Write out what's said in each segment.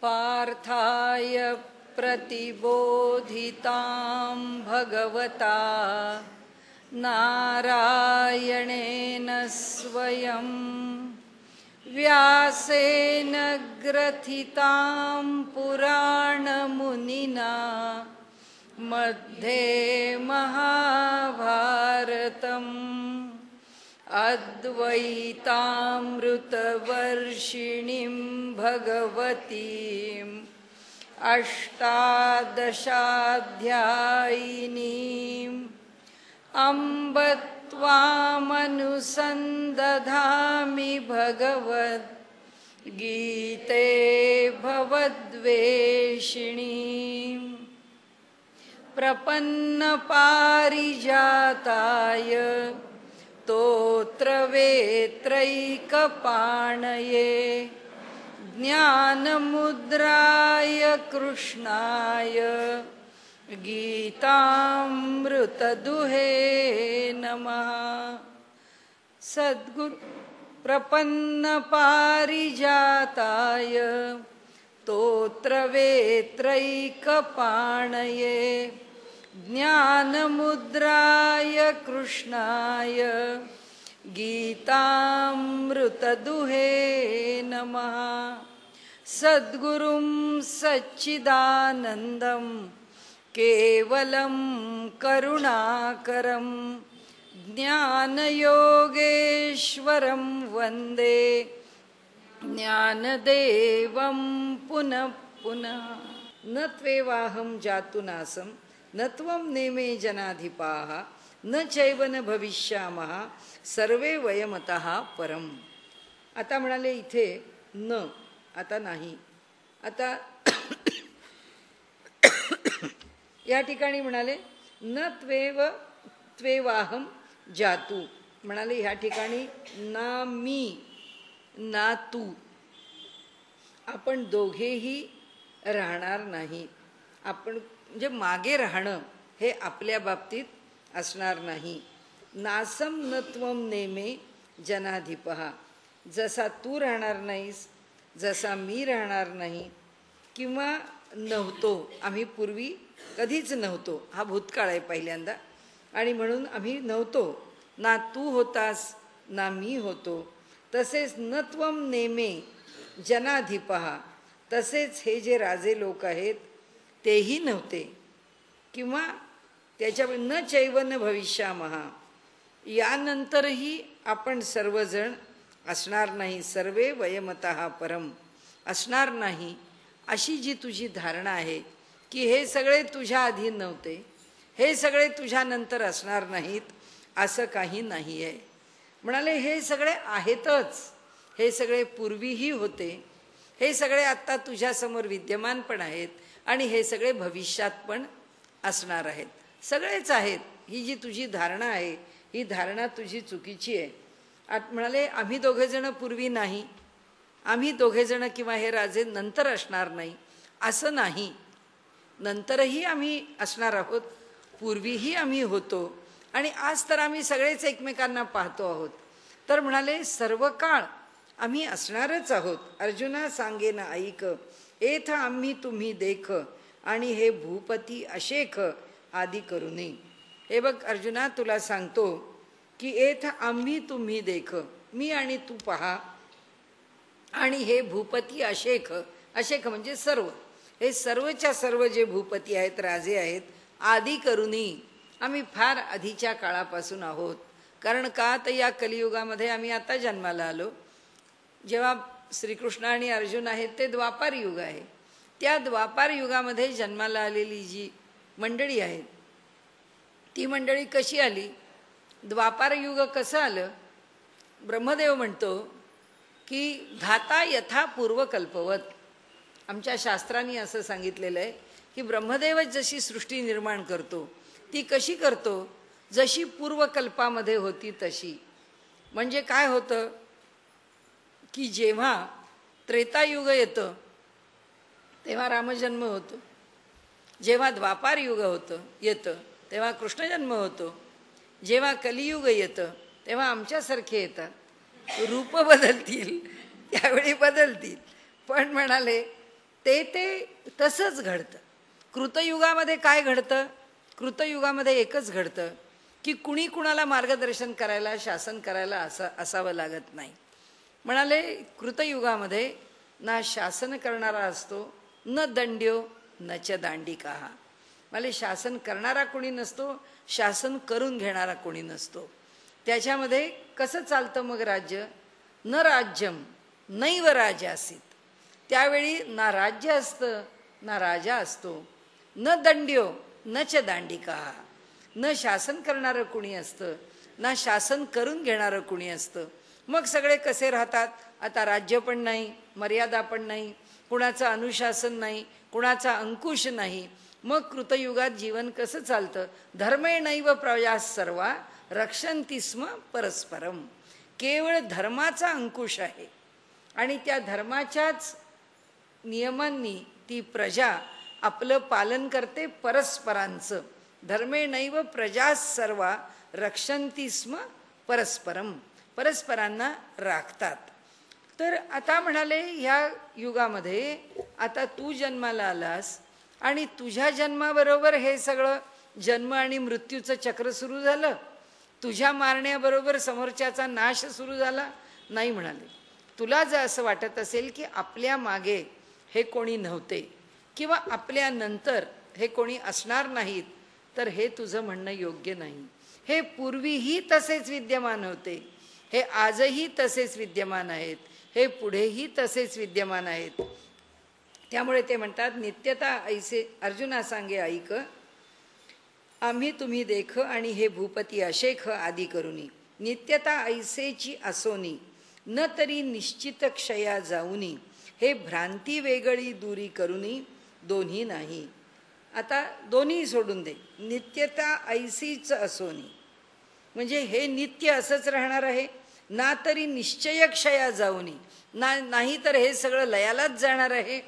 पार्थाय प्रतिबोधितां भगवता नारायणेन स्वयं व्यासेन ग्रथितां पुराणमुनिना मध्ये महाभारतम् अद्वैतामृतवर्षिणीं भगवतीम् अष्टादशाध्यायिनीम् अम्ब त्वामनुसन्दधामि भगवद्गीते भवद्वेषिणीम् प्रपन्नपारिजाताय स्तोत्रवेत्रैकपाणये ज्ञानमुद्राय कृष्णाय गीतामृतदुहे नमः। सद्गुरु प्रपन्नपारिजाताय स्तोत्रवेत्रैकपाणये ज्ञानमुद्राय कृष्णाय गीतामृतदुहे नमः। सद्गुरुं सच्चिदानन्दं केवलं करुणाकरं ज्ञानयोगेश्वरं वन्दे ज्ञानदेवं पुनः पुनः। न त्वेवाहं जातुनासं न त्वं नेमे जनाधिपाः न चैव न भविष्यामः सर्वे वयमतः परम। आता म्हणाले इथे न, आता नाही, आता या ठिकाणी म्हणाले न त्वेवाहम जातू, म्हणाले ह्या ठिकाणी ना मी ना तू, आपण दोघेही राहणार नाही. आपण म्हणजे मागे राहणं हे आपल्या बाबतीत असणार नाही. नासम न त्वम नेमे जनाधिपः, जसा तू राहणार नाहीस, जसा मी राहणार नाही किंवा नव्हतो, आम्ही पूर्वी कधीच नव्हतो, हा भूतकाळ आहे पहिल्यांदा, आणि म्हणून आम्ही नव्हतो, ना तू होतास ना मी होतो. तसेच न त्वम नेमे जनाधिपः, तसेच हे जे राजे लोक आहेत तेही नव्हते, किंवा त्याच्या न चैव न भविष्यामः, यानंतरही आपण सर्वजण असणार नाही, सर्वे वयमतः परम, असणार नाही, अशी जी तुझी धारणा आहे की हे सगळे तुझ्या आधी नव्हते, हे सगळे तुझ्यानंतर असणार नाहीत, असं काही नाही आहे. म्हणाले हे सगळे आहेतच, हे सगळे पूर्वीही होते, हे सगळे आत्ता तुझ्यासमोर विद्यमान पण आहेत आणि हे सगळे भविष्यात पण असणार आहेत, सगळेच आहेत. ही जी तुझी धारणा आहे ही धारणा तुझी चुकीची आहे. म्हणाले आम्ही दोघेजण पूर्वी नाही, आम्ही दोघेजण किंवा हे राजे नंतर असणार नाही, असं नाही, नंतरही आम्ही असणार आहोत, पूर्वीही आम्ही होतो आणि आज तर आम्ही सगळेच एकमेकांना पाहतो आहोत. तर म्हणाले सर्व काळ आम्ही असणारच आहोत. अर्जुना सांगे ना ऐक, एथ आम्ही तुम्ही देख आणि हे भूपती अशेख आदी करू नये. हे बघ अर्जुना, तुला सांगतो की एथ आम्ही तुम्ही देख, मी आणि तू पहा, आणि हे भूपती अशेख, अशेख म्हणजे सर्व, हे सर्वच्या सर्व जे भूपती आहेत, राजे आहेत, आदी करूनी, आम्ही फार आधीच्या काळापासून आहोत. कारण का तर या कलियुगामध्ये आम्ही आता जन्माला आलो. जेव्हा श्रीकृष्ण आणि अर्जुन आहेत ते द्वापार युग आहे, त्या द्वापार युगामध्ये जन्माला आलेली जी मंडळी आहेत ती मंडळी कशी आली, द्वापार युग कसं आलं. ब्रह्मदेव म्हणतो की धाता यथा पूर्वकल्पवत, आमच्या शास्त्रांनी असं सांगितलेलं आहे की ब्रह्मदेवच जशी सृष्टी निर्माण करतो ती कशी करतो, जशी पूर्वकल्पामध्ये होती तशी. म्हणजे काय होतं की जेव्हा त्रेतायुग येतं तेव्हा रामजन्म होतो, जेव्हा द्वापार युग येतं तेव्हा कृष्णजन्म होतो, जेव्हा कलियुग येतं तेव्हा आमच्यासारखे येतात, रूप बदलतील त्यावेळी बदलतील, पण म्हणाले ते तसंच घडतं. कृतयुगामध्ये काय घडतं? कृतयुगामध्ये एकच घडतं की कुणी कुणाला मार्गदर्शन करायला, शासन करायला असावं लागत नाही. म्हणाले कृतयुगामध्ये ना शासन करणारा असतो, न दंड्यो न च दांडिका. मला शासन करणारा कोणी नसतो, शासन करून घेणारा कोणी नसतो. त्याच्यामध्ये कसं चालतं मग राज्य? न राज्यम नैव राजासीत. त्यावेळी ना राज्य असतं ना राजा असतो. न दंड्यो न च दांडिका. न शासन करणारं कुणी असतं ना शासन करून घेणारं कुणी असतं. मग सगळे कसे राहतात? आता राज्य पण नाही, मर्यादा पण नाही, कुणाचं अनुशासन नाही, कुणाचा अंकुश नाही. मग कृतयुगात जीवन कसं चालतं? धर्मेणैव प्रजा सर्वा रक्षन्ति स्म परस्परम. केवळ धर्माचा अंकुश आहे आणि त्या धर्माच्याच नियमांनी ती प्रजा आपलं पालन करते परस्परांचं. धर्मेणैव प्रजा सर्वा रक्षन्ति स्म परस्परम. परस्परांना राखतात. तर आता म्हणाले ह्या युगामध्ये आता तू जन्माला आलास आणि तुझ्या जन्माबरोबर हे सगळं जन्म आणि मृत्यूचं चक्र सुरू झालं. तुझ्या मारण्याबरोबर समोरच्याचा नाश सुरू झाला नाही. म्हणाले तुला जर असं वाटत असेल की आपल्या मागे हे कोणी नव्हते किंवा आपल्या नंतर हे कोणी असणार नाहीत, तर हे तुझं म्हणणं योग्य नाही. हे पूर्वीही तसेच विद्यमान होते, हे आजही तसेच विद्यमान आहेत, हे पुढेही तसेच विद्यमान आहेत. त्यामुळे ते म्हणतात नित्यता ऐसे अर्जुना सांगे ऐक, आम्ही तुम्ही देख आणि हे भूपती अशेख आदी करुनी. नित्यता ऐसेची असोनी न तरी निश्चित क्षया जाऊनी. हे भ्रांती वेगळी दूरी करुनी दोन्ही नाही. आता दोन्ही सोडून दे. नित्यता ऐसीच असोनी म्हणजे हे नित्य असंच राहणार आहे, ना तरी निश्चय क्षया जाऊनी, नाही तर हे सगळं लयालाच जाणार आहे.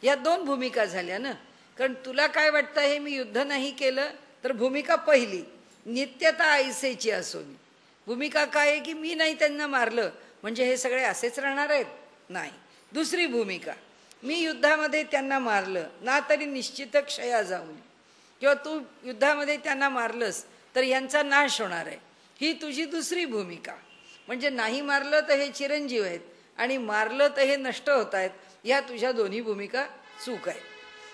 या दोन भूमिका झाल्या ना. कारण तुला काय वाटतं हे मी युद्ध नाही केलं, तर भूमिका पहिली नित्यता ऐसेची असोनी. भूमिका काय आहे की मी नाही त्यांना मारलं म्हणजे हे सगळे असेच राहणार आहेत? नाही. दुसरी भूमिका मी युद्धामध्ये त्यांना मारलं ना तरी निश्चित क्षया जाऊन, किंवा तू युद्धामध्ये त्यांना मारलंस तर यांचा नाश होणार आहे. ही तुझी दुसरी भूमिका. म्हणजे नाही मारलं तर हे चिरंजीव आहेत आणि मारलं तर हे नष्ट होत आहेत. या तुझ्या दोन्ही भूमिका चूक आहे.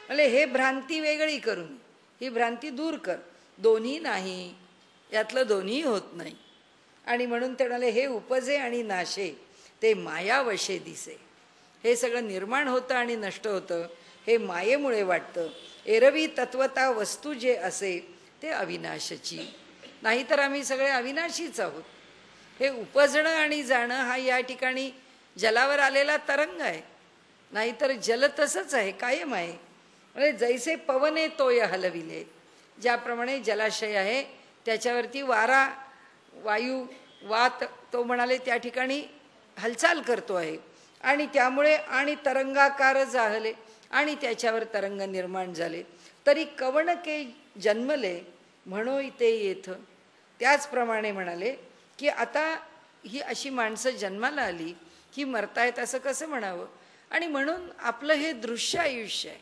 म्हणजे हे भ्रांती वेगळी करून ही भ्रांती दूर कर. दोन्ही नाही, यातलं दोन्ही होत नाही. आणि म्हणून ते म्हणाले हे उपजे आणि नाशे ते मायावशे दिसे. हे सगळं निर्माण होतं आणि नष्ट होतं हे मायेमुळे वाटतं. एरवी तत्वता वस्तू जे असे ते अविनाशाची. नाहीतर आम्ही सगळे अविनाशीच आहोत. हे उपजणं आणि जाणं हा या ठिकाणी जलावर आलेला तरंग आहे. नाहीतर जल तसंच आहे, कायम आहे. म्हणजे जैसे पवने तोय हलविले. ज्याप्रमाणे जलाशय आहे त्याच्यावरती वारा, वायू, वात तो म्हणाले त्या ठिकाणी हालचाल करतो आहे आणि त्यामुळे आणि तरंगाकार जाहले आणि त्याच्यावर तरंग निर्माण झाले. तरी कवणके जन्मले म्हणो ते येथ. त्याचप्रमाणे म्हणाले की आता ही अशी माणसं जन्माला आली की मरतायत असं कसं म्हणावं. आणि म्हणून आपलं हे दृश्य आयुष्य आहे.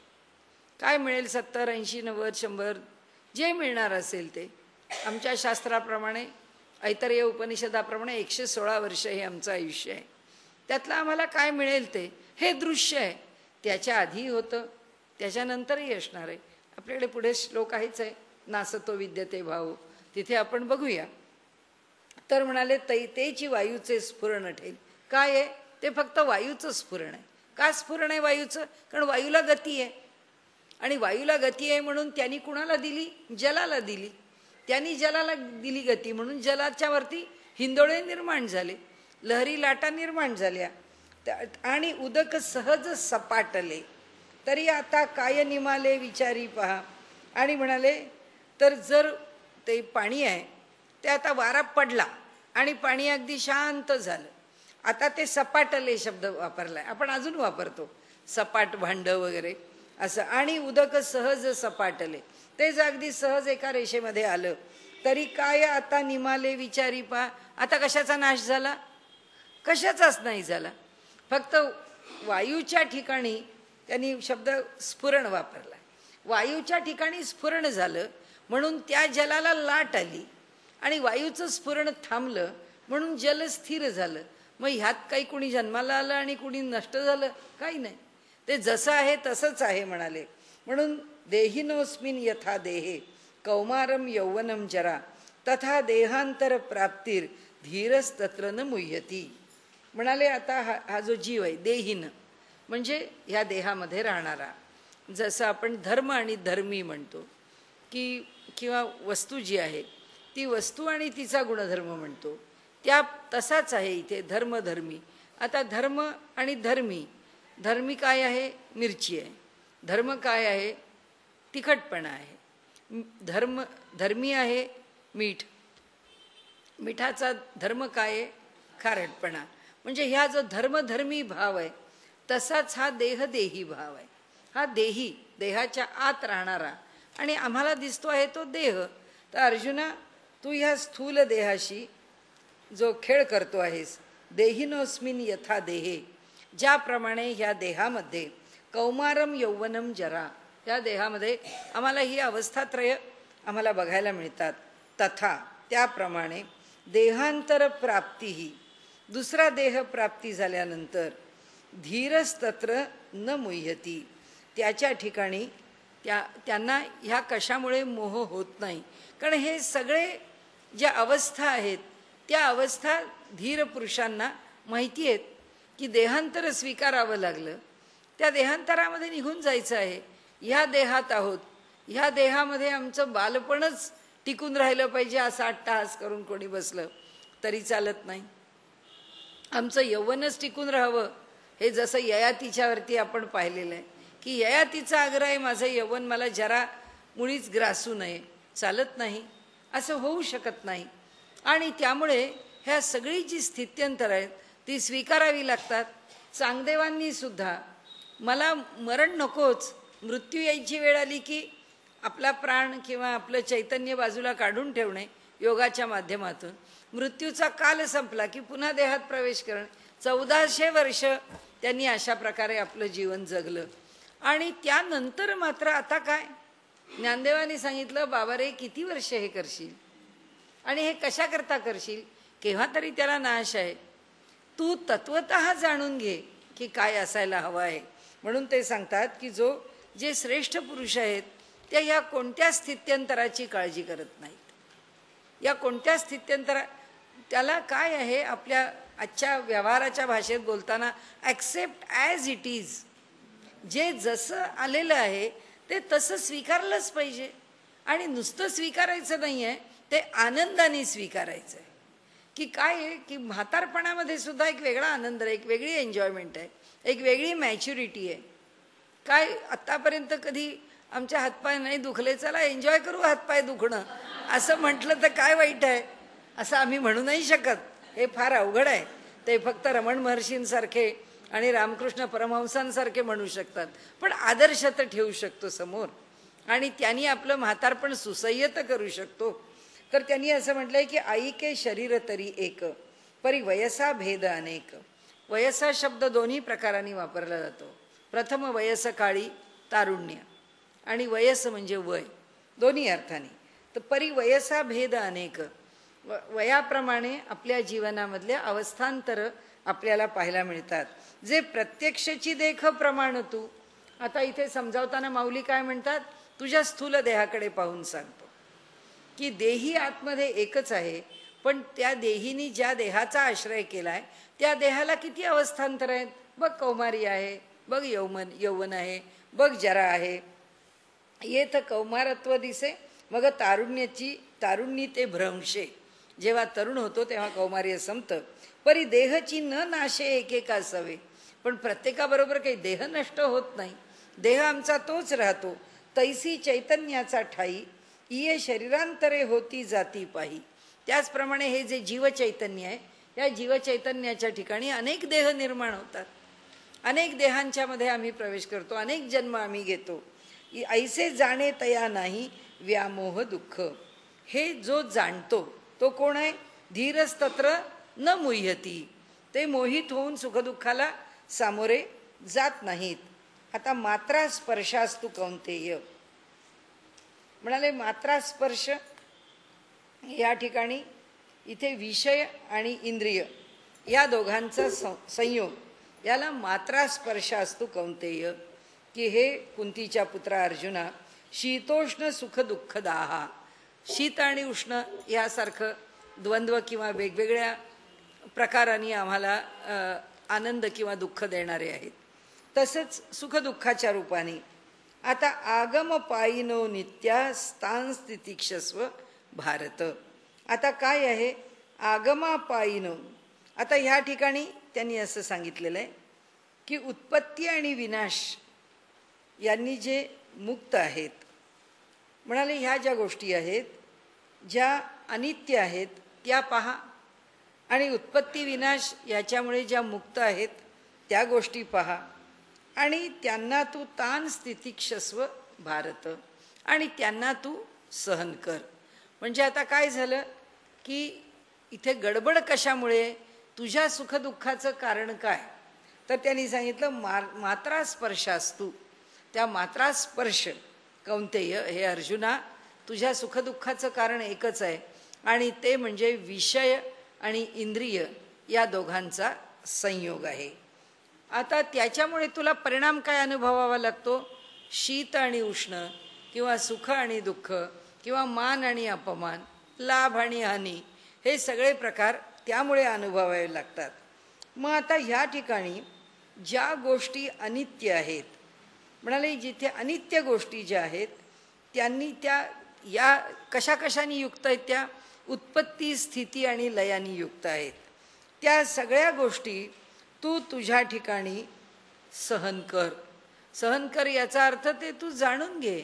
काय मिळेल 70, 80, 90, 100 जे मिळणार असेल ते. आमच्या शास्त्राप्रमाणे ऐतरेय उपनिषदाप्रमाणे 116 वर्ष हे आमचं आयुष्य आहे. त्यातलं आम्हाला काय मिळेल ते हे दृश्य आहे. त्याच्या आधी होतं, त्याच्यानंतरही असणार आहे. आपल्याकडे पुढे श्लोक आहेच आहे, नासतो विद्यते भाव. तिथे आपण बघूया. तर म्हणाले तैतेची वायूचे स्फुरण ठेल. काय आहे ते? फक्त वायूचं स्फुरण आहे. का स्फुरण आहे वायूचं? कारण वायूला गती आहे आणि वायूला गती आहे म्हणून त्यांनी कुणाला दिली? जलाला दिली. त्यांनी जलाला दिली गती म्हणून जलाच्या वरती हिंदोळे निर्माण झाले, लहरी लाटा निर्माण झाल्या आणि उदक सहज सपाटले. तरी आता काय निमाले विचारी पहा. आणि म्हणाले तर जर ते पाणी आहे ते आता वारा पडला आणि पाणी अगदी शांत झालं. आता ते सपाटले शब्द वापरलाय, आपण अजून वापरतो सपाट भांडं वगैरे असं. आणि उदक सहज सपाटले, तेच अगदी सहज एका रेषेमध्ये आलं. तरी काय आता निमाले विचारी पहा. आता कशाचा नाश झाला? कशाचाच नाही झाला. फक्त वायूच्या ठिकाणी त्यांनी शब्द स्फुरण वापरला. वायूच्या ठिकाणी स्फुरण झालं म्हणून त्या जलाला लाट आली आणि वायूचं स्फुरण थांबलं म्हणून जल स्थिर झालं. मग ह्यात काही कुणी जन्माला आलं आणि कुणी नष्ट झालं? काही नाही, ते जसं आहे तसंच आहे म्हणाले. म्हणून देहिनोस्मिन यथा देहे कौमारम यौवनम जरा तथा देहांतर प्राप्तीर धीरस तत्र न मुह्यती. म्हणाले आता हा जो जीव आहे देहीन म्हणजे ह्या देहामध्ये राहणारा, जसं आपण धर्म आणि धर्मी म्हणतो की किंवा वस्तू जी आहे ती वस्तू आणि तिचा गुणधर्म म्हणतो, त्या तसाच आहे इथे धर्मधर्मी. आता धर्म आणि धर्मी, धर्मी काय आहे? मिरची आहे. धर्म काय आहे? तिखटपणा आहे. धर्मी आहे मीठ. मिठाचा धर्म काय आहे? खारटपणा. म्हणजे ह्या जो धर्मधर्मी भाव आहे तसाच हा देही भाव आहे. हा देहाच्या आत राहणारा आणि आम्हाला दिसतो आहे तो देह. तर अर्जुना, तू ह्या स्थूल देहाशी जो खेळ करतो आहेस, देहिनोस्मिन यथा देहे, ज्याप्रमाणे ह्या देहामध्ये कौमारम यौवनम जरा, या देहामध्ये आम्हाला ही अवस्थात्रय आम्हाला बघायला मिळतात, तथा त्याप्रमाणे देहांतर प्राप्तीही, दुसरा देह प्राप्ती झाल्यानंतर धीरस्तत्र न मुह्यती, त्याच्या ठिकाणी त्यांना ह्या कशामुळे मोह होत नाही. कारण हे सगळे ज्या अवस्था आहेत त्या अवस्था धीर पुरुषांना माहिती आहेत की देहांतर स्वीकारावं लागलं, त्या देहांतरामध्ये निघून जायचं आहे. ह्या देहात आहोत, ह्या देहामध्ये आमचं बालपणच टिकून राहिलं पाहिजे असा अट्टहास करून कोणी बसलं तरी चालत नाही. आमचं यौवनच टिकून राहावं, हे जसं ययातीच्यावरती आपण पाहिलेलं आहे की ययातीचा आग्रह आहे, माझं यौवन मला जरा मुळीच ग्रासू नये, चालत नाही, असं होऊ शकत नाही. आणि त्यामुळे ह्या सगळी जी स्थित्यंतर आहेत ती स्वीकारावी लागतात. चांगदेवांनी सुद्धा मला मरण नकोच, मृत्यू यायची वेळ आली की आपला प्राण किंवा आपलं चैतन्य बाजूला काढून ठेवणे योगाच्या माध्यमातून, मृत्यूचा काल संपला की पुन्हा देहात प्रवेश करणे, 1400 वर्ष त्यांनी अशा प्रकारे आपलं जीवन जगलं. आणि त्यानंतर मात्र आता काय, ज्ञानदेवांनी सांगितलं, बाबा रे किती वर्ष हे करशील आणि हे कशा करता करशील, केव्हा तरी त्याला नाश आहे, तू तत्वतः जाणून घे की काय असायला हवं आहे. म्हणून ते सांगतात की जे श्रेष्ठ पुरुष आहेत त्या या कोणत्या स्थित्यंतराची काळजी करत नाहीत. या कोणत्या त्याला काय आहे, आपल्या आजच्या व्यवहाराच्या भाषेत बोलताना ॲक्सेप्ट ॲज इट इज, जे जसं आलेलं आहे ते तसं स्वीकारलंच पाहिजे. आणि नुसतं स्वीकारायचं नाही आहे, ते आनंदाने स्वीकारायचं आहे. की काय आहे की म्हातारपणामध्ये सुद्धा एक वेगळा आनंद आहे, एक वेगळी एन्जॉयमेंट आहे, एक वेगळी मॅच्युरिटी आहे. काय आत्तापर्यंत कधी आमच्या हातपाय नाही दुखले, चला एन्जॉय करू हातपाय दुखणं असं म्हटलं तर काय वाईट आहे, असं आम्ही म्हणू नाही शकत. हे फार अवघड आहे. ते फक्त रमण महर्षींसारखे आणि रामकृष्ण परमहंसांसारखे म्हणू शकतात, पण आदर्श तर ठेवू शकतो समोर आणि त्यांनी आपलं म्हातारपण सुसह्यत करू शकतो. तर त्यांनी असं म्हटलंय की आईके शरीर तरी एक परी वयसा भेद अनेक. वयसा शब्द दोन्ही प्रकारांनी वापरला जातो. प्रथम वयस काळी तारुण्य आणि वयस म्हणजे वय, दोन्ही अर्थाने. तर परी वयसा भेद अनेक, वयाप्रमाणे आपल्या जीवनामधल्या अवस्थांतर आपल्याला पाहायला मिळतात. जे प्रत्यक्षची देख प्रमाण तू, आता इथे समजावताना माऊली काय म्हणतात, तुझ्या स्थूल देहाकडे पाहून सांगतो की देही आतमध्ये एकच आहे, पण त्या देहीनी ज्या देहाचा आश्रय केलाय त्या देहाला किती अवस्थांतर आहेत बघ. कौमारी आहे बघ, यौवन आहे बघ, जरा आहे, येथ कौमारत्व दिसे, मग तारुण्य ते भ्रंशे, जेव्हा तरुण होतो तेव्हा कौमार्य संपतं. परी देहची न नाशे एकेका सवे, पण प्रत्येकाबरोबर काही देह नष्ट होत नाही, देह आमचा तोच राहतो. तैसी चैतन्याचा ठाई इये शरीरांतरे होती जाती पाही. त्याचप्रमाणे हे जे जीवचैतन्य आहे, या जीवचैतन्याच्या ठिकाणी अनेक देह निर्माण होतात, अनेक देहांच्या मध्ये आम्ही प्रवेश करतो, अनेक जन्म आम्ही घेतो. ऐसे जाणे तया नाही व्यामोह दुःख. हे जो जाणतो तो कोण आहे, धीरस्तत्र न मुह्यती, ते मोहित होऊन सुखदुःखाला सामोरे जात नाहीत. आता मात्रा स्पर्शास्तु कौंतेय म्हणाले, मात्रा स्पर्श या ठिकाणी इथे विषय आणि इंद्रिय या दोघांचा संयोग याला मात्रा स्पर्शास्तु कौंतेय, की हे कुंतीच्या पुत्रा अर्जुना, शीतोष्ण सुख दुःखदाहा, शीत आणि उष्ण यासारखं द्वंद्व किंवा वेगवेगळ्या प्रकारांनी आम्हाला आनंद किंवा दुःख देणारे आहेत, तसेच सुखदुःखाच्या रूपाने. आता आगम पायिनो नित्या स्थान स्थितिक्षस्व भारत. आता काय आहे आगमा पायिनो? आता ह्या ठिकाणी त्यांनी असं सांगितलेलं आहे की उत्पत्ती आणि विनाश यांनी जे मुक्त आहेत, म्हणाले ह्या ज्या गोष्टी आहेत ज्या अनित्य आहेत त्या पहा, आणि उत्पत्ती विनाश याच्यामुळे ज्या मुक्त आहेत त्या गोष्टी पहा, आणि त्यांना तू तान स्थितिक्षस्व भारत, आणि त्यांना तू सहन कर. म्हणजे आता काय झालं की इथे गडबड कशामुळे, तुझ्या सुखदुःखाचं कारण काय? तर त्यांनी सांगितलं मात्रा स्पर्शास्तु, त्या मात्रा स्पर्श कौंतेय हे अर्जुना, तुझ्या सुखदुःखाचं कारण एकच आहे, आणि ते म्हणजे विषय आणि इंद्रिय या दोघांचा संयोग आहे. आता त्याच्यामुळे तुला परिणाम काय अनुभवावा लागतो? शीत आणि उष्ण, किंवा सुख आणि दुःख, किंवा मान आणि अपमान, लाभ आणि हानी, हे सगळे प्रकार त्यामुळे अनुभवावे लागतात. मग आता ह्या ठिकाणी ज्या गोष्टी अनित्य आहेत, म्हणाले जिथे अनित्य गोष्टी ज्या आहेत त्यांनी त्या या कशा कशाने युक्त आहेत, त्या उत्पत्ती स्थिती आणि लयानी युक्त आहेत. त्या सगळ्या गोष्टी तू तुझ्या ठिकाणी सहन कर. सहन कर याचा अर्थ ते तू जाणून घे,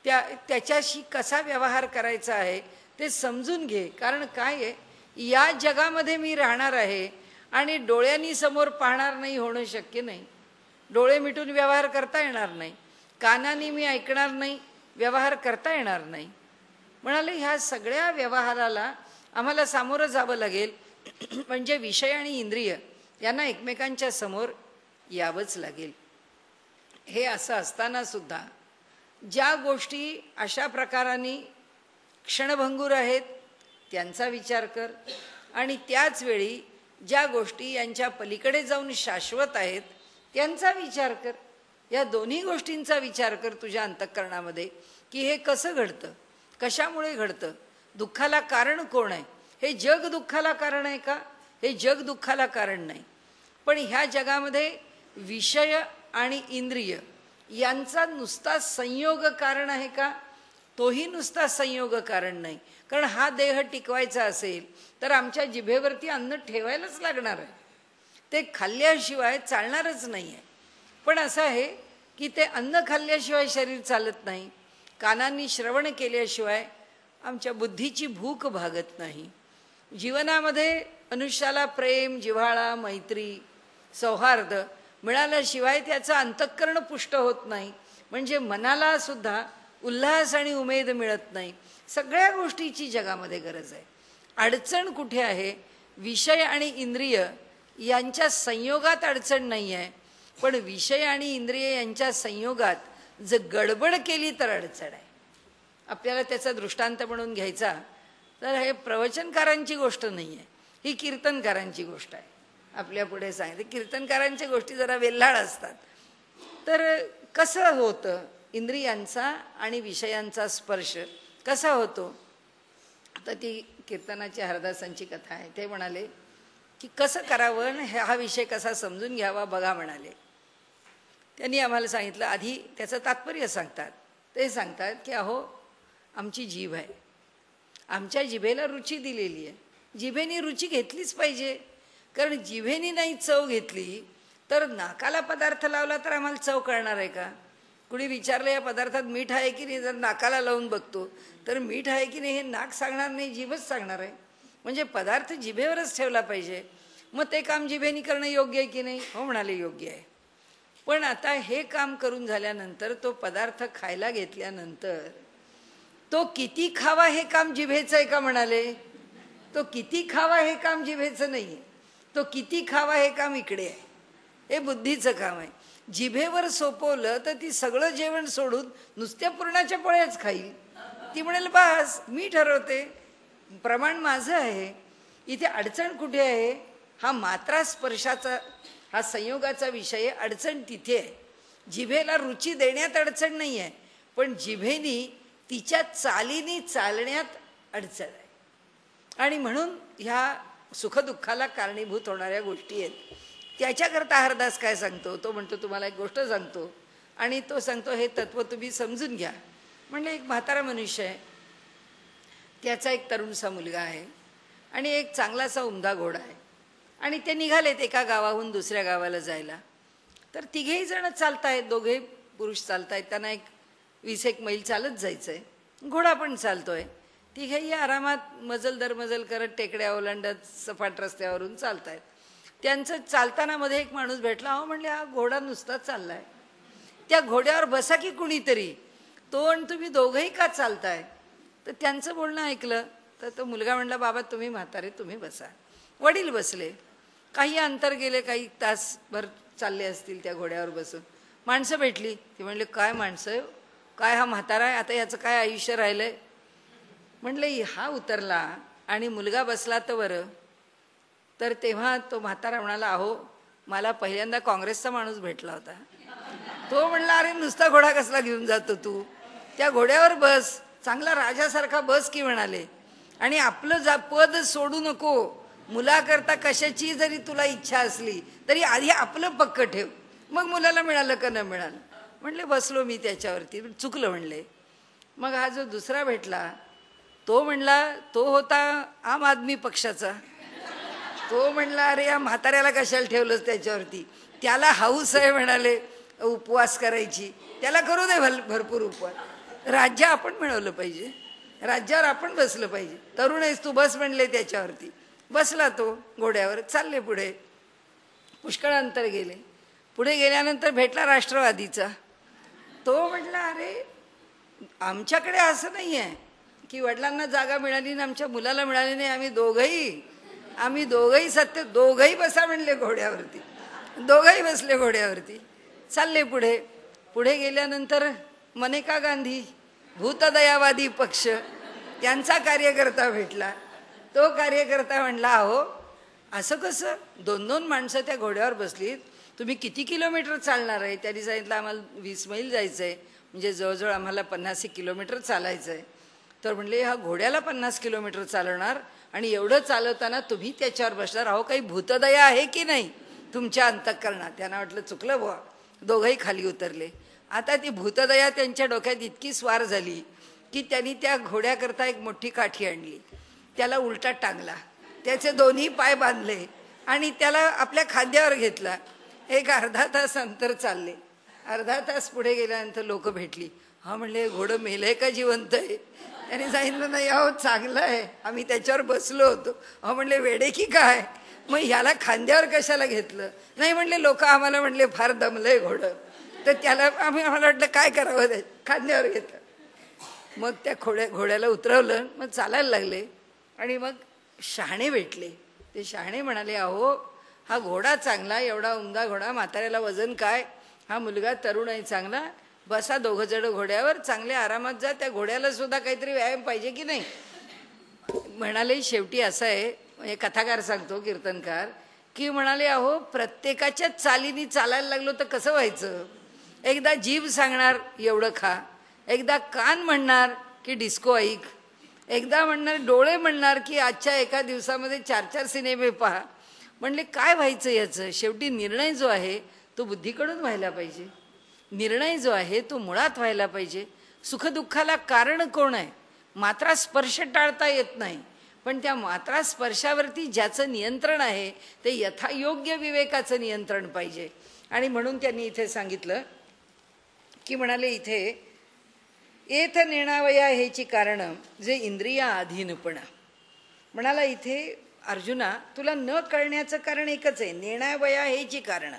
त्याच्याशी कसा व्यवहार करायचा आहे ते समजून घे. कारण काय आहे, या जगामध्ये मी राहणार आहे आणि डोळ्यांनी समोर पाहणार नाही होणं शक्य नाही. डोळे मिटून व्यवहार करता येणार नाही, कानांनी मी ऐकणार नाही, व्यवहार करता येणार नाही. म्हणाले ह्या सगळ्या व्यवहाराला आम्हाला सामोरं जावं लागेल, म्हणजे विषय आणि इंद्रिय यांना एकमेकांच्या समोर यावंच लागेल. हे असं असताना सुद्धा ज्या गोष्टी अशा प्रकाराने क्षणभंगूर आहेत त्यांचा विचार कर, आणि त्याच वेळी ज्या गोष्टी यांच्या पलीकडे जाऊन शाश्वत आहेत त्यांचा विचार कर. या दोन्ही गोष्टींचा विचार कर तुझ्या अंतःकरणामध्ये, की हे कसं घडतं, कशामुळे घडतं, दुःखाला कारण कोण आहे. हे जग दुःखाला कारण आहे का? हे जग दुःखाला कारण नाही. पण ह्या जगामध्ये विषय आणि इंद्रिय यांचा नुसता संयोग कारण आहे का? तोही नुसता संयोग कारण नाही. कारण हा देह टिकवायचा असेल तर आमच्या जिभेवरती अन्न ठेवायलाच लागणार आहे, ते खाल्ल्याशिवाय चालणारच नाही आहे. पण असं आहे की ते अन्न खाल्ल्याशिवाय शरीर चालत नाही, कानांनी श्रवण केल्याशिवाय आमच्या बुद्धीची भूक भागत नाही. जीवनामध्ये मनुष्याला प्रेम, जिव्हाळा, मैत्री, सौहार्द मिळाल्याशिवाय त्याचं अंतःकरण पुष्ट होत नाही. म्हणजे मनाला सुद्धा उल्हास आणि उमेद मिळत नाही. सगळ्या गोष्टीची जगामध्ये गरज आहे. अडचण कुठे आहे? विषय आणि इंद्रिय यांच्या संयोगात अडचण नाही आहे, पण विषय आणि इंद्रिय यांच्या संयोगात जर गडबड केली तर अडचण आहे. आपल्याला त्याचा दृष्टांत म्हणून घ्यायचा तर हे प्रवचनकारांची गोष्ट नाही आहे, ही कीर्तनकारांची गोष्ट आहे. आपल्या पुढे सांगितलं कीर्तनकारांच्या गोष्टी जरा वेल्हाळ असतात. तर कसं होतं इंद्रियांचा आणि विषयांचा स्पर्श कसा होतो? आता ती कीर्तनाची हरदासांची कथा आहे. ते म्हणाले की कसं करावं, हा विषय कसा समजून घ्यावा बघा म्हणाले. त्यांनी आम्हाला सांगितलं, आधी त्याचं तात्पर्य सांगतात. ते सांगतात की अहो आमची जीभ आहे, आमच्या जिभेला रुची दिलेली आहे, जिभेने रुची घेतलीच पाहिजे. कारण जिभेने नाही चव घेतली तर नाकाला पदार्थ लावला तर आम्हाला चव कळणार आहे का? कुणी विचारलं या पदार्थात मीठ आहे की नाही, जर नाकाला लावून बघतो तर मीठ आहे की नाही हे नाक सांगणार नाही, जीभच सांगणार आहे. म्हणजे पदार्थ जिभेवरच ठेवला पाहिजे. मग ते काम जिभेने करणं योग्य आहे की नाही? हो म्हणाले योग्य आहे. पण आता हे काम करून झाल्यानंतर तो पदार्थ खायला घेतल्यानंतर तो किती खावा हे काम जिभेचं आहे का? म्हणाले तो किती खावा हे काम जिभेचं नाही आहे, तो किती खावा हे काम इकडे आहे, हे बुद्धीचं काम आहे. जिभेवर सोपवलं तर ती सगळं जेवण सोडून नुसत्या पुरणाच्या पोळ्याच खाईल. ती म्हणेल बस मी ठरवते, प्रमाण माझं आहे. इथे अडचण कुठे आहे? हा मात्रा स्पर्शाचा, हा संयोगाचा विषय. अडचण तिथे आहे. जिभेला रुची देण्यात अडचण नाही आहे, पण जिभेनी तिच्या चालीनी चालण्यात अडचण आहे. आणि म्हणून ह्या सुखदुःखाला कारणीभूत होणाऱ्या गोष्टी आहेत. त्याच्याकरता हरदास काय सांगतो? तो म्हणतो तुम्हाला एक गोष्ट सांगतो, आणि तो सांगतो हे तत्व तुम्ही समजून घ्या. म्हणजे एक म्हातारा मनुष्य आहे, त्याचा एक तरुणसा मुलगा आहे आणि एक चांगलासा उमदा घोडा आहे. आणि ते निघालेत एका गावाहून दुसऱ्या गावाला जायला. तर तिघेही जण चालतायत, दोघेही पुरुष चालतायत. त्यांना एक 20-1 मैल चालत जायचं आहे. घोडा पण चालतोय. तिघेही आरामात मजल दरमजल करत टेकड्या ओलांडत सपाट रस्त्यावरून चालतायत. त्यांचं चालताना मध्ये एक माणूस भेटला. अहो म्हणले हा घोडा नुसता चाललाय, त्या घोड्यावर बसा की कुणीतरी. तो आणि तुम्ही दोघंही का चालताय? तर त्यांचं बोलणं ऐकलं तर तो मुलगा म्हणला बाबा तुम्ही म्हातारे, तुम्ही बसा. वडील बसले. काही अंतर गेले, काही तासभर चालले असतील त्या घोड्यावर बसून. माणसं भेटली. ती म्हणले काय माणसं, काय हा म्हातारा आहे, आता याचं काय आयुष्य राहिलंय? म्हणले हा उतरला आणि मुलगा बसला तर बरं. तर तेव्हा तो म्हातारा म्हणाला अहो मला पहिल्यांदा काँग्रेसचा माणूस भेटला होता. तो म्हणला अरे नुसता घोडा कसला घेऊन जातो तू, त्या घोड्यावर बस, चांगला राजासारखा बस की म्हणाले. आणि आपलं पद सोडू नको. मुलाकरता कशाची जरी तुला इच्छा असली तरी आधी आपलं पक्क ठेव, मग मुलाला मिळालं का न मिळालं. म्हणले बसलो मी त्याच्यावरती, चुकलं म्हणले. मग हा जो दुसरा भेटला तो म्हणला, तो होता आम आदमी पक्षाचा. तो म्हणला अरे या म्हाताऱ्याला कशाला ठेवलंच त्याच्यावरती, त्याला हाऊस आहे म्हणाले उपवास करायची, त्याला करू दे भरपूर उपवास. राज्य आपण मिळवलं पाहिजे, राज्यावर आपण बसलं पाहिजे. तरुण आहेस तू, बस म्हणले त्याच्यावरती. बसला तो घोड्यावर. चालले पुढे. पुष्कळ अंतर गेले. पुढे गेल्यानंतर भेटला राष्ट्रवादीचा. तो म्हटला अरे आमच्याकडे असं नाही आहे की वडिलांना जागा मिळाली आणि आमच्या मुलाला मिळाली नाही, आम्ही दोघंही सत्य, दोघंही बसा म्हणले घोड्यावरती. दोघंही बसले घोड्यावरती. चालले पुढे. पुढे गेल्यानंतर मनेका गांधी, भूतदयावादी पक्ष, त्यांचा कार्यकर्ता भेटला. तो कार्यकर्ता म्हणला अहो असं कसं, 2-2 माणसं त्या घोड्यावर बसलीत, तुम्ही किती किलोमीटर चालणार आहे? त्यांनी सांगितलं आम्हाला 20 मैल जायचं आहे, म्हणजे जवळजवळ आम्हाला 50 किलोमीटर चालायचं आहे. तर म्हणले हा घोड्याला 50 किलोमीटर चालवणार आणि एवढं चालवताना तुम्ही त्याच्यावर बसणार, अहो काही भूतदया आहे की नाही तुमच्या अंतःकरणात? त्यांना वाटलं चुकलं बुवा. दोघंही खाली उतरले. आता ती भूतदया त्यांच्या डोक्यात इतकी स्वार झाली की त्यांनी त्या घोड्याकरता एक मोठी काठी आणली, त्याला उलटा टांगला, त्याचे दोन्ही पाय बांधले आणि त्याला आपल्या खांद्यावर घेतला. एक अर्धा तास अंतर चालले. अर्धा तास पुढे गेल्यानंतर लोक भेटली. हा म्हणले घोडं मेलंय का जिवंत आहे? त्यांनी सांगितलं नाही अहो चांगलं आहे, आम्ही त्याच्यावर बसलो होतो. अहो म्हणले वेडे की काय, मग ह्याला खांद्यावर कशाला घेतलं? नाही म्हणले लोक आम्हाला म्हणले फार दमलंय घोडं, तर त्याला आम्हाला वाटलं काय करावं, ते खांद्यावर घेतलं. मग त्या घोड्याला उतरवलं, मग चालायला लागले. आणि मग शहाणे भेटले. ते शहाणे म्हणाले अहो हा घोडा चांगला, एवढा उमदा घोडा, म्हाताऱ्याला वजन काय, हा मुलगा तरुण आहे चांगला, बसा दोघं जण घोड्यावर, चांगले आरामात जा, त्या घोड्याला सुद्धा काहीतरी व्यायाम पाहिजे की नाही. म्हणाले शेवटी असं आहे, म्हणजे कथाकार सांगतो कीर्तनकार, की म्हणाले अहो प्रत्येकाच्या चालीनी चालायला लागलो तर कसं व्हायचं? एकदा जीभ सांगणार एवढं खा, एकदा कान म्हणणार की डिस्को ऐक, एकदा म्हणणार डोळे म्हणणार की आजच्या एका दिवसामध्ये 4-4 सिनेमे पहा. म्हणले काय व्हायचं याचं? शेवटी निर्णय जो आहे तो बुद्धीकडून व्हायला पाहिजे. निर्णय जो आहे तो मुळात व्हायला पाहिजे. सुखदुःखाला कारण कोण आहे? मात्रा स्पर्श टाळता येत नाही, पण त्या मात्रा स्पर्शावरती ज्याचं नियंत्रण आहे ते यथायोग्य विवेकाचं नियंत्रण पाहिजे. आणि म्हणून त्यांनी इथे सांगितलं की म्हणाले इथे एथ नेणावया हेची कारणं जे इंद्रिया अधीनपणा. म्हणाला इथे अर्जुना तुला न कळण्याचं कारण एकच आहे, नेणावया हेची कारणं.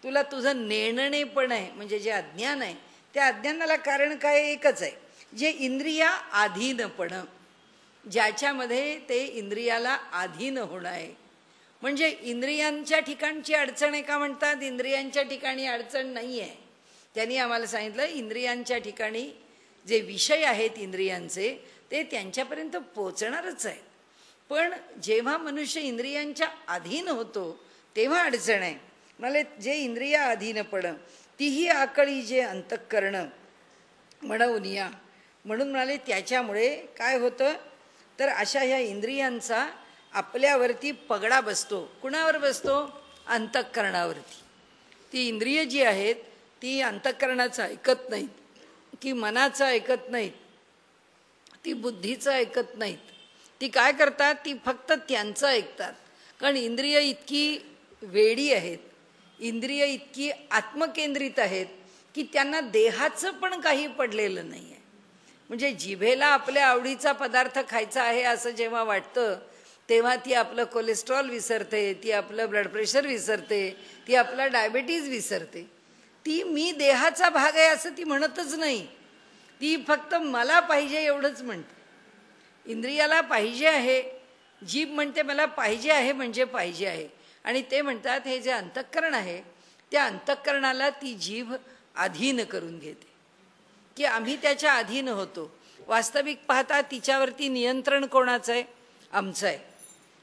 तुला तुझं नेणणेपण आहे म्हणजे जे अज्ञान आहे त्या अज्ञानाला कारण काय एकच आहे, जे इंद्रिया अधीनपण, ज्याच्यामध्ये ते इंद्रियाला अधीन होणं आहे. म्हणजे इंद्रियांच्या ठिकाणची अडचण आहे का म्हणतात? इंद्रियांच्या ठिकाणी अडचण नाही आहे. त्यांनी आम्हाला सांगितलं इंद्रियांच्या ठिकाणी जे विषय आहेत इंद्रियांचे ते त्यांच्यापर्यंत पोचणारच आहेत. पण जेव्हा मनुष्य इंद्रियांच्या अधीन होतो तेव्हा अडचण आहे. मला जे इंद्रिया अधीन पडं तीही आकळी जे अंतःकरण म्हणूनिया, म्हणून म्हणाले त्याच्यामुळे काय होतं तर अशा ह्या इंद्रियांचा आपल्यावरती पगडा बसतो. कुणावर बसतो? अंतःकरणावरती. ती इंद्रिय जी आहेत ती अंतःकरणाचं ऐकत नाहीत, की मनाचं ऐकत नाहीत, ती बुद्धीचं ऐकत नाहीत. ती काय करतात? ती फक्त त्यांचं ऐकतात. कारण इंद्रिय इतकी वेडी आहेत, इंद्रिय इतकी आत्मकेंद्रित आहेत की त्यांना देहाचं पण काही पडलेलं नाही आहे. म्हणजे जिभेला आपल्या आवडीचा पदार्थ खायचा आहे असं जेव्हा वाटतं तेव्हा ती आपलं कोलेस्ट्रॉल विसरते, ती आपलं ब्लड प्रेशर विसरते, ती आपला डायबिटीज विसरते. ती मी देहाचा भाग आहे असं ती म्हणतच नाही. ती फक्त मला पाहिजे एवढंच म्हणते. इंद्रियाला पाहिजे आहे, जीभ म्हणते मला पाहिजे आहे म्हणजे पाहिजे आहे. आणि ते म्हणतात हे जे अंतःकरण आहे त्या अंतःकरणाला ती जीभ अधीन करून घेते, की आम्ही त्याच्या अधीन होतो. वास्तविक पाहता तिच्यावरती नियंत्रण कोणाचं आहे? आमचं आहे.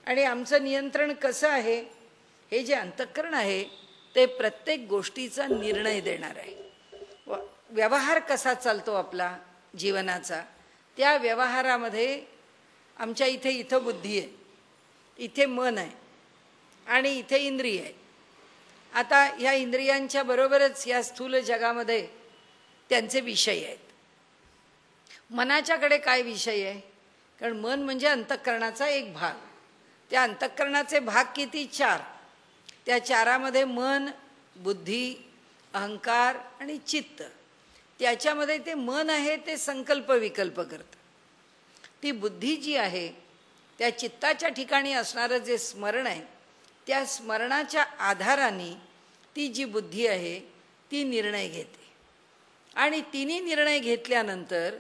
आणि आमचं नियंत्रण कसं आहे? हे जे अंतःकरण आहे ते प्रत्येक गोष्टीचा निर्णय देणार आहे. व्यवहार कसा चालतो आपला जीवनाचा, त्या व्यवहारामध्ये आमच्या इथं बुद्धी आहे, इथे मन आहे आणि इथे इंद्रिय आहे. आता ह्या इंद्रियांच्या बरोबरच या स्थूल जगामध्ये त्यांचे विषय आहेत. मनाच्याकडे काय विषय आहे? कारण मन म्हणजे अंतःकरणाचा एक भाग. त्या अंतःकरणाचे भाग किती? 4. त्या 4मध्ये मन, बुद्धी, अहंकार आणि चित्त. त्याच्यामध्ये ते मन आहे ते संकल्प विकल्प करतं. ती बुद्धी जी आहे त्या चित्ताच्या ठिकाणी असणारं जे स्मरण आहे त्या स्मरणाच्या आधाराने ती जी बुद्धी आहे ती निर्णय घेते. आणि तिने निर्णय घेतल्यानंतर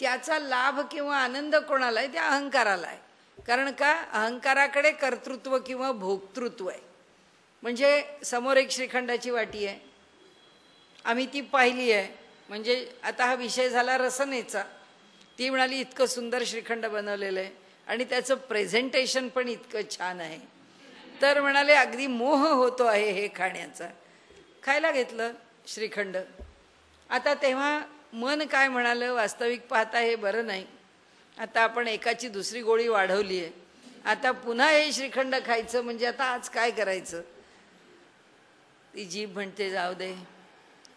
त्याचा लाभ किंवा आनंद कोणाला आहे? त्या अहंकाराला आहे. कारण का? अहंकाराकडे कर्तृत्व किंवा भोक्तृत्व आहे. म्हणजे समोर एक श्रीखंडाची वाटी आहे, आम्ही ती पाहिली आहे. म्हणजे आता हा विषय झाला रसनेचा. ती म्हणाली इतकं सुंदर श्रीखंड बनवलेलं आहे आणि त्याचं प्रेझेंटेशन पण इतकं छान आहे. तर म्हणाले अगदी मोह होतो आहे हे खाण्याचा. खायला घेतलं श्रीखंड. आता तेव्हा मन काय म्हणालं? वास्तविक पाहता हे बरं नाही. आता आपण एकाची दुसरी गोळी वाढवली आहे, आता पुन्हा हे श्रीखंड खायचं म्हणजे आता आज काय करायचं? ती जीभ म्हणते जाऊ दे.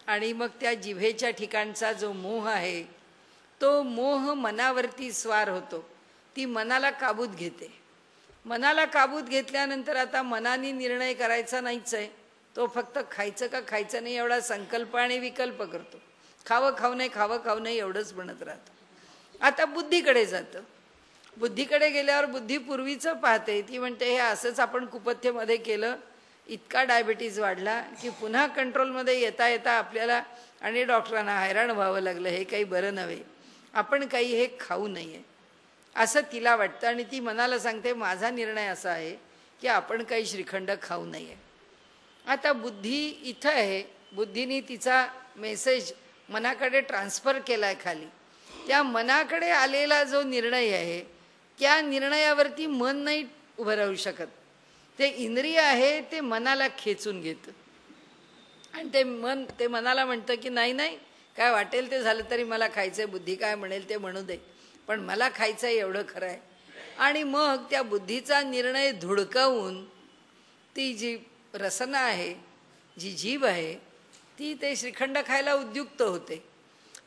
आणि मग त्या जिभेच्या ठिकाणचा जो मोह आहे तो मोह मनावरती स्वार होतो. ती मनाला काबूत घेते. मनाला काबूत घेतल्यानंतर आता मनाने निर्णय करायचा नाहीच आहे. तो फक्त खायचं का खायचं नाही एवढा संकल्प आणि विकल्प करतो. खावं खाऊ नये, खावं खाऊ नये एवढंच म्हणत राहतं. आता बुद्धीकडे जातं. बुद्धीकडे गेल्यावर बुद्धी पूर्वीचं पाहते. ती म्हणते हे असंच आपण कुपथ्यमध्ये केलं, इतका डायबिटीज वाढला की पुन्हा कंट्रोलमध्ये येता येता आपल्याला आणि डॉक्टरांना हैराण व्हावं लागलं. हे काही बरं नव्हे, आपण काही हे खाऊ नये असं तिला वाटतं. आणि ती मनाला सांगते माझा निर्णय असा आहे की आपण काही श्रीखंड खाऊ नये. आता बुद्धी इथं आहे. बुद्धीने तिचा मेसेज मनाकडे ट्रान्सफर केला आहे खाली. त्या मनाकडे आलेला जो निर्णय आहे त्या निर्णयावरती मन नाही उभं राहू शकत. ते इंद्रिय आहे ते मनाला खेचून घेतं आणि ते मनाला म्हणतं की नाही नाही काय वाटेल ते झालं तरी मला खायचं आहे. बुद्धी काय म्हणेल ते म्हणू दे, पण मला खायचं आहे एवढं खरं आहे. आणि मग त्या बुद्धीचा निर्णय धुडकावून ती जी रसना आहे, जी जीभ आहे, ती ते श्रीखंड खायला उद्युक्त होते.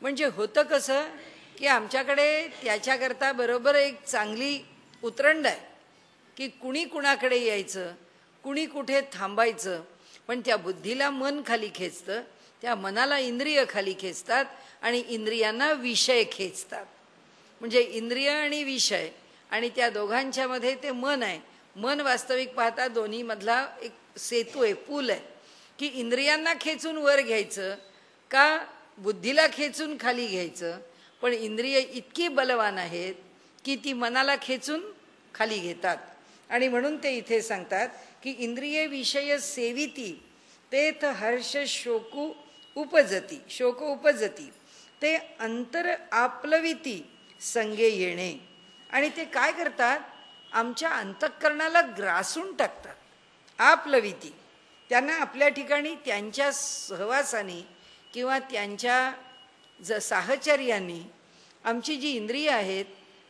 म्हणजे होतं कसं की आमच्याकडे त्याच्याकरता बरोबर एक चांगली उतरंड आहे की कुणी कुणाकडे यायचं, कुणी कुठे थांबायचं. पण त्या बुद्धीला मन खाली खेचतं, त्या मनाला इंद्रिय खाली खेचतात आणि इंद्रियांना विषय खेचतात. म्हणजे इंद्रिय आणि विषय आणि त्या दोघांच्यामध्ये ते मन आहे. मन वास्तविक पाहता दोन्हीमधला एक सेतू आहे, पूल आहे की इंद्रियांना खेचून वर घ्यायचं का बुद्धीला खेचून खाली घ्यायचं. पण इंद्रिय इतकी बलवान आहेत की ती मनाला खेचून खाली घेतात आणि म्हणून ते इथे सांगतात की इंद्रिये विषय सेविती तेथ हर्ष शोकू उपजती ते अंतर आपलविती संगे येणे. आणि ते काय करतात, आमच्या अंतःकरणाला ग्रासून टाकतात. आपलविती, त्यांना आपल्या ठिकाणी त्यांच्या सहवासाने किंवा त्यांच्या साहचर्याने आमची जी इंद्रिय आहेत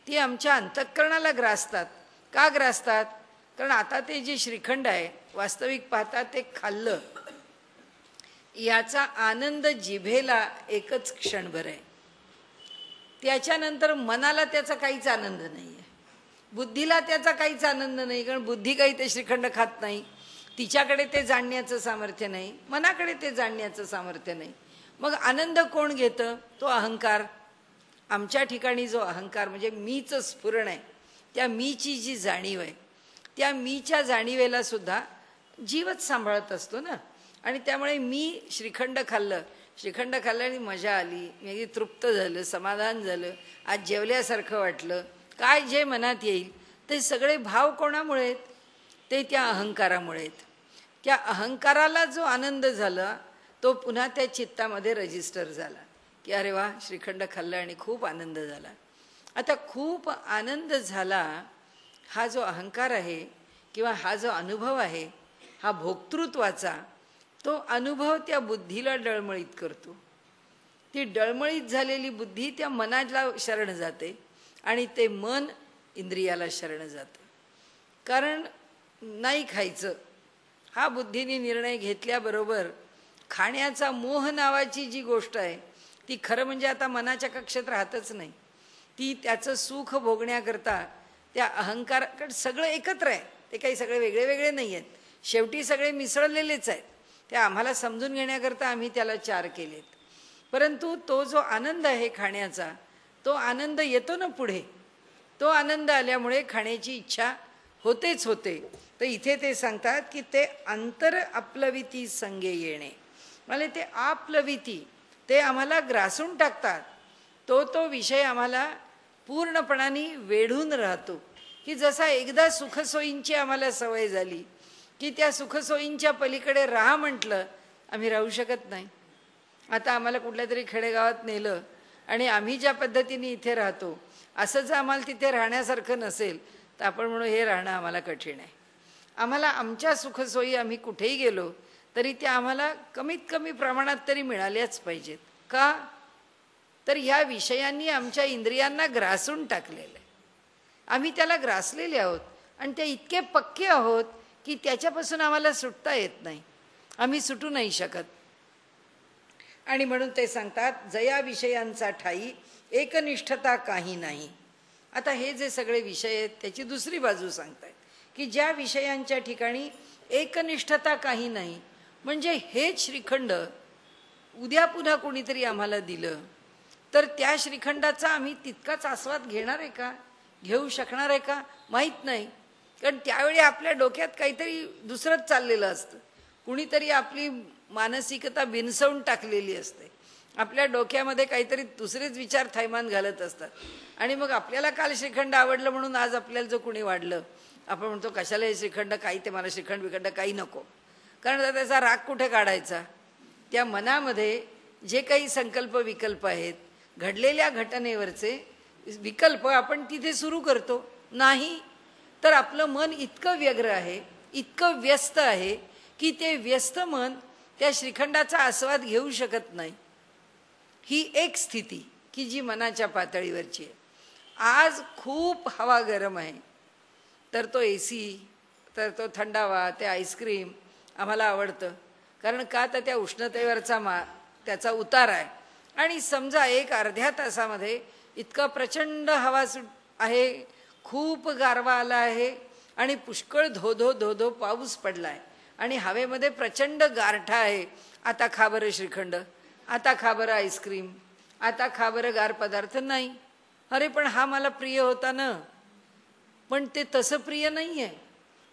ती आमच्या अंतःकरणाला ग्रासतात. का ग्रासतात? कारण आता ते जे श्रीखंड आहे वास्तविक पाहता ते खाल्लं, याचा आनंद जिभेला एकच क्षणभर आहे. त्याच्यानंतर मनाला त्याचा काहीच आनंद नाही आहे, बुद्धीला त्याचा काहीच आनंद नाही. कारण बुद्धी काही ते श्रीखंड खात नाही, तिच्याकडे ते जाणण्याचं सामर्थ्य नाही, मनाकडे ते जाणण्याचं सामर्थ्य नाही. मग आनंद कोण घेतं? तो अहंकार. आमच्या ठिकाणी जो अहंकार म्हणजे मीच स्फुरण आहे, त्या मीची जी जाणीव आहे, त्या मीच्या जाणीवेला सुद्धा जीवच सांभाळत असतो ना. आणि त्यामुळे मी श्रीखंड खाल्लं आणि मजा आली, मी तृप्त झालं, समाधान झालं, आज जेवल्यासारखं वाटलं, काय जे मनात येईल ते सगळे भाव कोणामुळे आहेत? ते त्या अहंकारामुळे आहेत. त्या अहंकाराला जो आनंद झाला तो पुन्हा त्या चित्तामध्ये रजिस्टर झाला की अरे वा, श्रीखंड खाल्लं आणि खूप आनंद झाला. आता खूप आनंद झाला हा जो अहंकार आहे किंवा हा जो अनुभव आहे हा भोक्तृत्वाचा, तो अनुभव त्या बुद्धीला डळमळीत करतो. ती डळमळीत झालेली बुद्धी त्या मनाला शरण जाते आणि ते मन इंद्रियाला शरण जातं. कारण नाही खायचं हा बुद्धीने निर्णय घेतल्याबरोबर खाण्याचा मोह नावाची जी गोष्ट आहे ती खरं म्हणजे आता मनाच्या कक्षेत राहतच नाही. ती त्याचं सुख भोगण्याकरता त्या अहंकार सगळं एकत्र आहे, ते काही सगळे वेगळे वेगळे नाही आहेत, शेवटी सगळे मिसळलेलेच आहेत. ते आम्हाला समजून घेण्याकरता आम्ही त्याला चार केलेत. परंतु तो जो आनंद आहे खाण्याचा, तो आनंद येतो ना पुढे, तो आनंद आल्यामुळे खाण्याची इच्छा होतेच होते. तर इथे ते सांगतात की ते अंतर आपलविती संगे येणे. म्हणजे ते आपलविती, ते आम्हाला ग्रासून टाकतात. तो विषय आम्हाला पूर्णपणाने वेढून राहतो. की जसा एकदा सुखसोयींची आम्हाला सवय झाली की त्या सुखसोयींच्या पलीकडे राहा म्हटलं, आम्ही राहू शकत नाही. आता आम्हाला कुठल्या तरी खेडेगावात नेलं आणि आम्ही ज्या पद्धतीने इथे राहतो असं जर आम्हाला तिथे राहण्यासारखं नसेल तर आपण म्हणू हे राहणं आम्हाला कठीण आहे. आम्हाला आमच्या सुखसोयी आम्ही कुठेही गेलो तरी त्या आम्हाला कमीत कमी प्रमाणात तरी मिळाल्याच पाहिजेत. का? तर ह्या विषयांनी आमच्या इंद्रियांना ग्रासून टाकलेलं आहे. आम्ही त्याला ग्रासलेले आहोत आणि ते इतके पक्के आहोत की त्याच्यापासून आम्हाला सुटता येत नाही, आम्ही सुटू नाही शकत. आणि म्हणून ते सांगतात जया विषयांचा ठाई एकनिष्ठता काही नाही. आता हे जे सगळे विषय आहेत त्याची दुसरी बाजू सांगतायत की ज्या विषयांच्या ठिकाणी एकनिष्ठता काही नाही, म्हणजे हेच श्रीखंड उद्या पुन्हा कोणीतरी आम्हाला दिलं तर त्या श्रीखंडाचा आम्ही तितकाच आस्वाद घेणार आहे का, घेऊ शकणार आहे का, माहीत नाही. कारण त्यावेळी आपल्या डोक्यात काहीतरी दुसरंच चाललेलं असतं, कुणीतरी आपली मानसिकता बिनसवून टाकलेली असते, आपल्या डोक्यामध्ये काहीतरी दुसरेच विचार थैमान घालत असतात. आणि मग आपल्याला काल श्रीखंड आवडलं म्हणून आज आपल्याला जो कुणी वाढलं, आपण म्हणतो कशाला हे श्रीखंड, काही ते मला श्रीखंड विखंड काही नको. कारण त्याचा राग कुठे काढायचा? त्या मनामध्ये जे काही संकल्प विकल्प आहेत, घडलेल्या घटनेवरचे विकल्प आपण तिथे सुरू करतो. नाही तर आपलं मन इतकं व्यग्र आहे, इतकं व्यस्त आहे की ते व्यस्त मन त्या श्रीखंडाचा आस्वाद घेऊ शकत नाही. ही एक स्थिती की जी मनाच्या पातळीवरची आहे. आज खूप हवा गरम आहे तर तो AC, तर तो थंडावा, ते आईस्क्रीम आम्हाला आवडतं. कारण का? तर त्या उष्णतेवरचा त्याचा उतार आहे. आणि समजा एक अर्ध्या तासामध्ये इतका प्रचंड हवा आहे, खूप गारवा आला आहे आणि पुष्कळ धोधो धोधो पाऊस पडला आहे आणि हवेमध्ये प्रचंड गारठा आहे. आता खा बरं श्रीखंड, आता खा बरं आईस्क्रीम, आता खा बरं गार पदार्थ. नाही, अरे पण हा मला प्रिय होता ना. पण ते तसं प्रिय नाही आहे.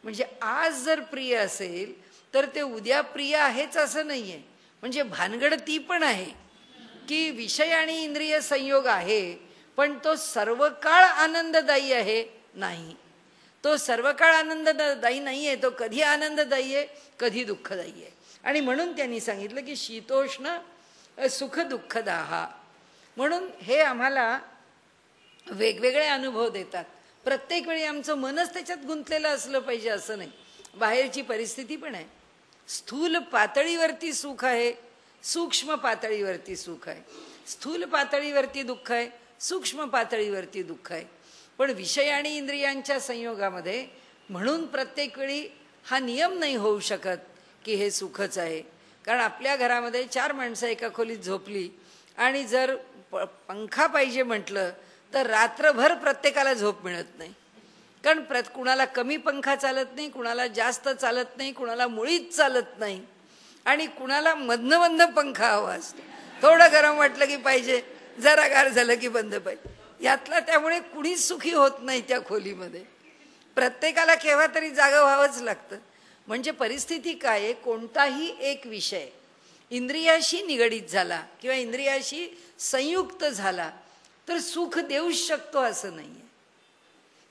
म्हणजे आज जर प्रिय असेल तर ते उद्या प्रिय आहेच असं नाही आहे. म्हणजे भानगड ती पण आहे की विषय आणि इंद्रिय संयोग आहे, पण तो सर्व काळ आनंददायी आहे नाही. तो सर्व काळ आनंददायी नाही आहे, तो कधी आनंददायी आहे, कधी दुःखदायी आहे. आणि म्हणून त्यांनी सांगितलं की शीतोष्ण सुख दुःखदाहा. म्हणून हे आम्हाला वेगवेगळे अनुभव देतात. प्रत्येक वेळी आमचं मनच त्याच्यात गुंतलेलं असलं पाहिजे असं नाही, बाहेरची परिस्थिती पण आहे. स्थूल पातळीवरती सुख आहे, सूक्ष्म पातळीवरती सुख आहे. स्थूल पातळीवरती दुःख आहे, सूक्ष्म पातळीवरती दुःख आहे. पण विषय आणि इंद्रियांच्या संयोगामध्ये म्हणून प्रत्येक वेळी हा नियम नाही होऊ शकत की हे सुखच आहे. कारण आपल्या घरामध्ये 4 माणसं एका खोलीत झोपली आणि जर पंखा पाहिजे म्हटलं तर रात्रभर प्रत्येकाला झोप मिळत नाही. कारण कुणाला कमी पंखा चालत नाही, कुणाला जास्त चालत नाही, कुणाला मुळीच चालत नाही, आणि कुणाला मधनं मधनं पंखा हवा असतो. थोडं गरम वाटलं की पाहिजे, जरा गार झालं की बंद पाहिजे. यातला त्यामुळे कुणीच सुखी होत नाही त्या खोलीमध्ये. प्रत्येकाला केव्हा तरी जागं व्हावंच लागतं. म्हणजे परिस्थिती काय आहे, कोणताही एक विषय इंद्रियाशी निगडीत झाला किंवा इंद्रियाशी संयुक्त झाला तर सुख देऊच शकतो असं नाही आहे.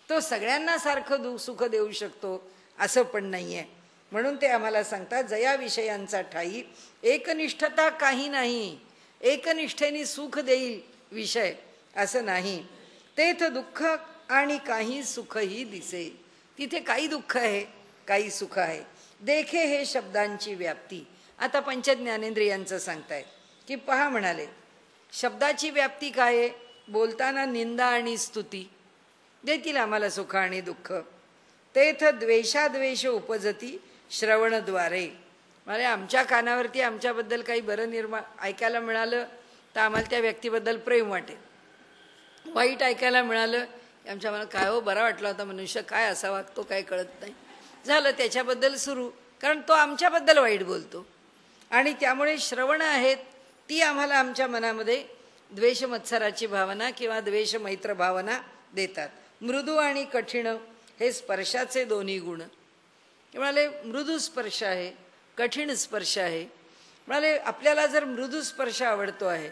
तो सगळ्यांना सारखं सुख देऊ शकतो असं पण नाही आहे. म्हणून ते आम्हाला सांगतात, जया विषयांचा ठाई एकनिष्ठता काही नाही, एकनिष्ठेने सुख देईल विषय असं नाही. तेथ दुःख आणि काही सुखही दिसे. तिथे काही दुःख आहे, काही सुख आहे. देखे हे शब्दांची व्याप्ती. आता पंचज्ञानेंद्रियांचं सांगतायत की पहा, म्हणाले शब्दाची व्याप्ती काय आहे, बोलताना निंदा आणि स्तुती देतील आम्हाला सुख आणि दुःख. तेथ द्वेषाद्वेष उपजती श्रवणद्वारे. म्हणजे आमच्या कानावरती आमच्याबद्दल काही बरं ऐकायला मिळालं तर आम्हाला त्या व्यक्तीबद्दल प्रेम वाटेल. वाईट ऐकायला मिळालं की आमच्या मनात काय हो बरा वाटला होता मनुष्य, काय असा वागतो काय कळत नाही, झालं त्याच्याबद्दल सुरू. कारण तो आमच्याबद्दल वाईट बोलतो. आणि त्यामुळे श्रवणं आहेत ती आम्हाला आमच्या मनामध्ये द्वेष मत्सराची भावना किंवा द्वेष मैत्र भावना देतात. मृदू आणि कठीण हे स्पर्शाचे दोन्ही गुण. म्हणाले मृदू स्पर्श आहे, कठीण स्पर्श आहे. म्हणाले आपल्याला जर मृदू स्पर्श आवडतो आहे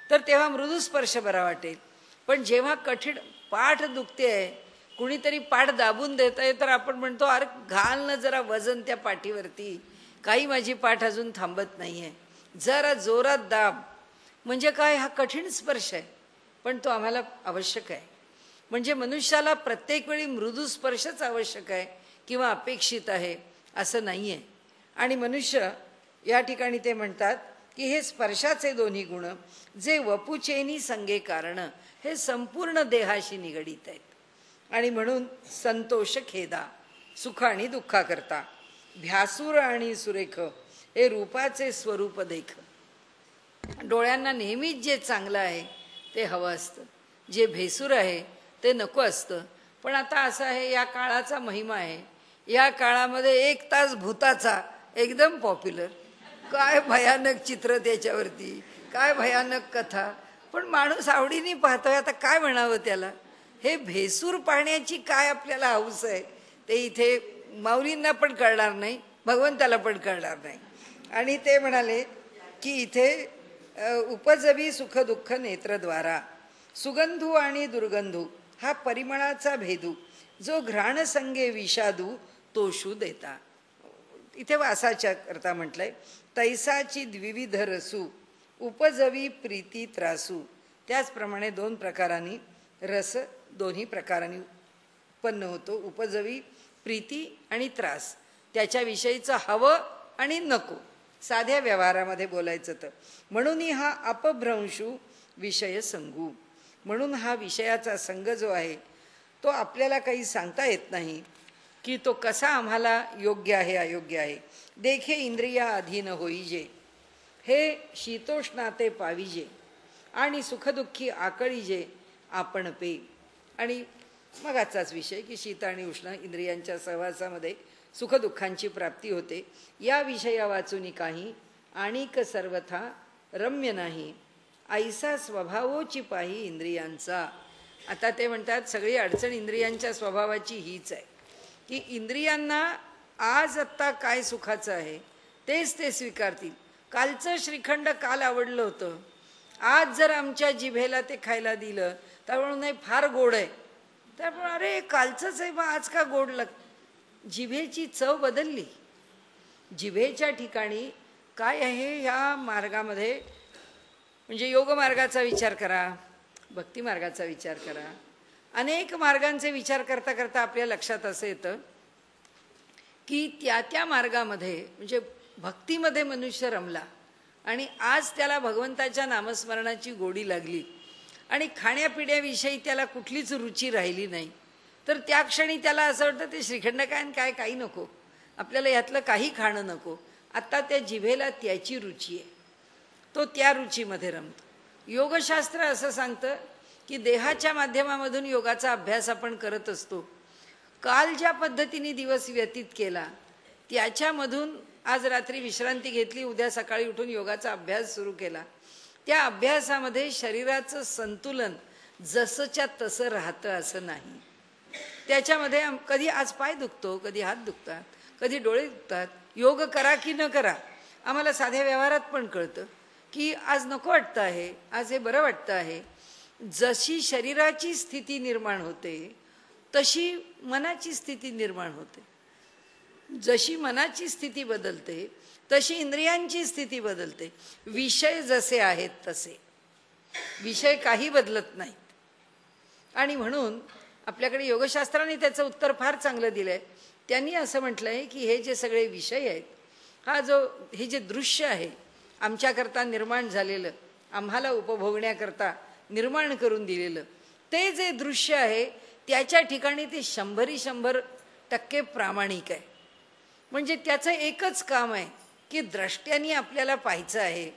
तर तेव्हा मृदू स्पर्श बरा वाटेल. पण जेव्हा कठीण पाठ दुखते आहे, कुणीतरी पाठ दाबून देत आहे तर आपण म्हणतो अरे घाल ना जरा वजन त्या पाठीवरती, काही माझी पाठ अजून थांबत नाही आहे, जरा जोरात दाब. म्हणजे काय, हा कठीण स्पर्श आहे पण तो आम्हाला आवश्यक आहे. म्हणजे मनुष्याला प्रत्येक वेळी मृदू स्पर्शच आवश्यक आहे किंवा अपेक्षित आहे असं नाही आहे. आणि मनुष्य या ठिकाणी ते म्हणतात की हे स्पर्शाचे दोन्ही गुण जे वपुचेनी संगे कारण हे संपूर्ण देहाशी निगडीत आहेत. आणि म्हणून संतोष खेदा सुख आणि दुःखाकरता, भ्यासूर आणि सुरेख हे रूपाचे स्वरूप देख. डोळ्यांना नेहमीच जे चांगलं आहे ते हवं असतं, जे भेसूर आहे ते नको असतं. पण आता असं आहे, या काळाचा महिमा आहे. या काळामध्ये 1 तास भूताचा एकदम पॉप्युलर, काय भयानक चित्र त्याच्यावरती, काय भयानक कथा, पण माणूस आवडीने पाहतोय. आता काय म्हणावं त्याला. हे भेसूर पाहण्याची काय आपल्याला हौस आहे ते इथे माऊलींना पण कळणार नाही, भगवंताला पण कळणार नाही. आणि ते म्हणाले की इथे उपजवी सुख दुःख नेत्रद्वारा, सुगंधू आणि दुर्गंधू हा परिमळाचा भेदू, जो घ्राण संगे विषादू तोषू देता. इथे वासाच्या करता म्हटलंय. तैसाची द्विविध रसू उपजवी प्रीती त्रासू. त्याचप्रमाणे 2 प्रकारांनी रस दोन्ही प्रकारांनी उत्पन्न होतो. उपजवी प्रीती आणि त्रास, त्याच्याविषयीचं हवं आणि नको, साध्या व्यवहारामध्ये बोलायचं तर. म्हणून हा अपभ्रंशू विषय संगू. म्हणून हा विषयाचा संग जो आहे तो आपल्याला काही सांगता येत नाही की तो कसा आम्हाला योग्य आहे अयोग्य आहे. देखे इंद्रिया अधीन होईजे, हे शीतोष्णाते पाविजे आणि सुखदुःखी आकळीजे आपण पे. आणि मग आजचाच विषय की शीत आणि उष्ण इंद्रियांच्या सहवासामध्ये सुखदुःखांची प्राप्ती होते. या विषया वाचूनी काही आणिक सर्वथा रम्य नाही, ऐसा स्वभावोची पाही इंद्रियांचा. आता ते म्हणतात सगळी अडचण इंद्रियांच्या स्वभावाची हीच आहे की इंद्रियांना आज आत्ता काय सुखाचं आहे तेच ते स्वीकारतील. कालचं श्रीखंड काल आवडलं होतं, आज जर आमच्या जिभेला ते खायला दिलं तर म्हणून नाही फार गोड आहे, त्यामुळे अरे कालचंच आहे, मग आज का गोड जिभेची चव बदलली. जिभेच्या ठिकाणी काय आहे ह्या मार्गामध्ये, म्हणजे योग मार्गाचा विचार करा, भक्ती मार्गाचा विचार करा, अनेक मार्गांचे विचार करता करता आपल्या लक्षात असं येतं की त्या मार्गामध्ये म्हणजे भक्तीमध्ये मनुष्य रमला आणि आज त्याला भगवंताच्या नामस्मरणाची गोडी लागली आणि खाण्यापिण्याविषयी त्याला कुठलीच रुची राहिली नाही, तर त्या क्षणी त्याला असं वाटतं ते श्रीखंड काय आणि काय काही नको, आपल्याला यातलं काही खाणं नको. आत्ता त्या जिभेला त्याची रुची आहे, तो त्या रुचीमध्ये रमतो. योगशास्त्र असं सांगतं की देहाच्या माध्यमामधून योगाचा अभ्यास आपण करत असतो. काल ज्या पद्धतीने दिवस व्यतीत केला त्याच्यामधून आज रात्री विश्रांती घेतली, उद्या सकाळी उठून योगाचा अभ्यास सुरू केला, त्या अभ्यासामध्ये शरीराचं संतुलन जसंच्या तसं राहतं असं नाही. त्याच्यामध्ये कधी आज पाय दुखतो, कधी हात दुखतात, कधी डोळे दुखतात. योग करा की न करा, आम्हाला साध्या व्यवहारात पण कळतं की आज नको वाटतं आहे, आज हे बरं वाटतं आहे. जशी शरीराची स्थिती निर्माण होते तशी मनाची स्थिती निर्माण होते. जशी मनाची स्थिती बदलते तशी इंद्रियांची स्थिती बदलते. विषय जसे आहेत तसे, विषय काही बदलत नाहीत. आणि म्हणून आपल्याकडे योगशास्त्राने त्याचं उत्तर फार चांगलं दिलं आहे. त्यांनी असं म्हटलं आहे की हे जे सगळे विषय आहेत, हे जे दृश्य आहे आमच्याकरता निर्माण झालेलं, आम्हाला उपभोगण्याकरता निर्माण करून दिलेलं, ते जे दृश्य आहे त्याच्या ठिकाणी ते 100% प्रामाणिक आहे. म्हणजे त्याचं एकच काम आहे की द्रष्ट्याने आपल्याला पाहायचं आहे,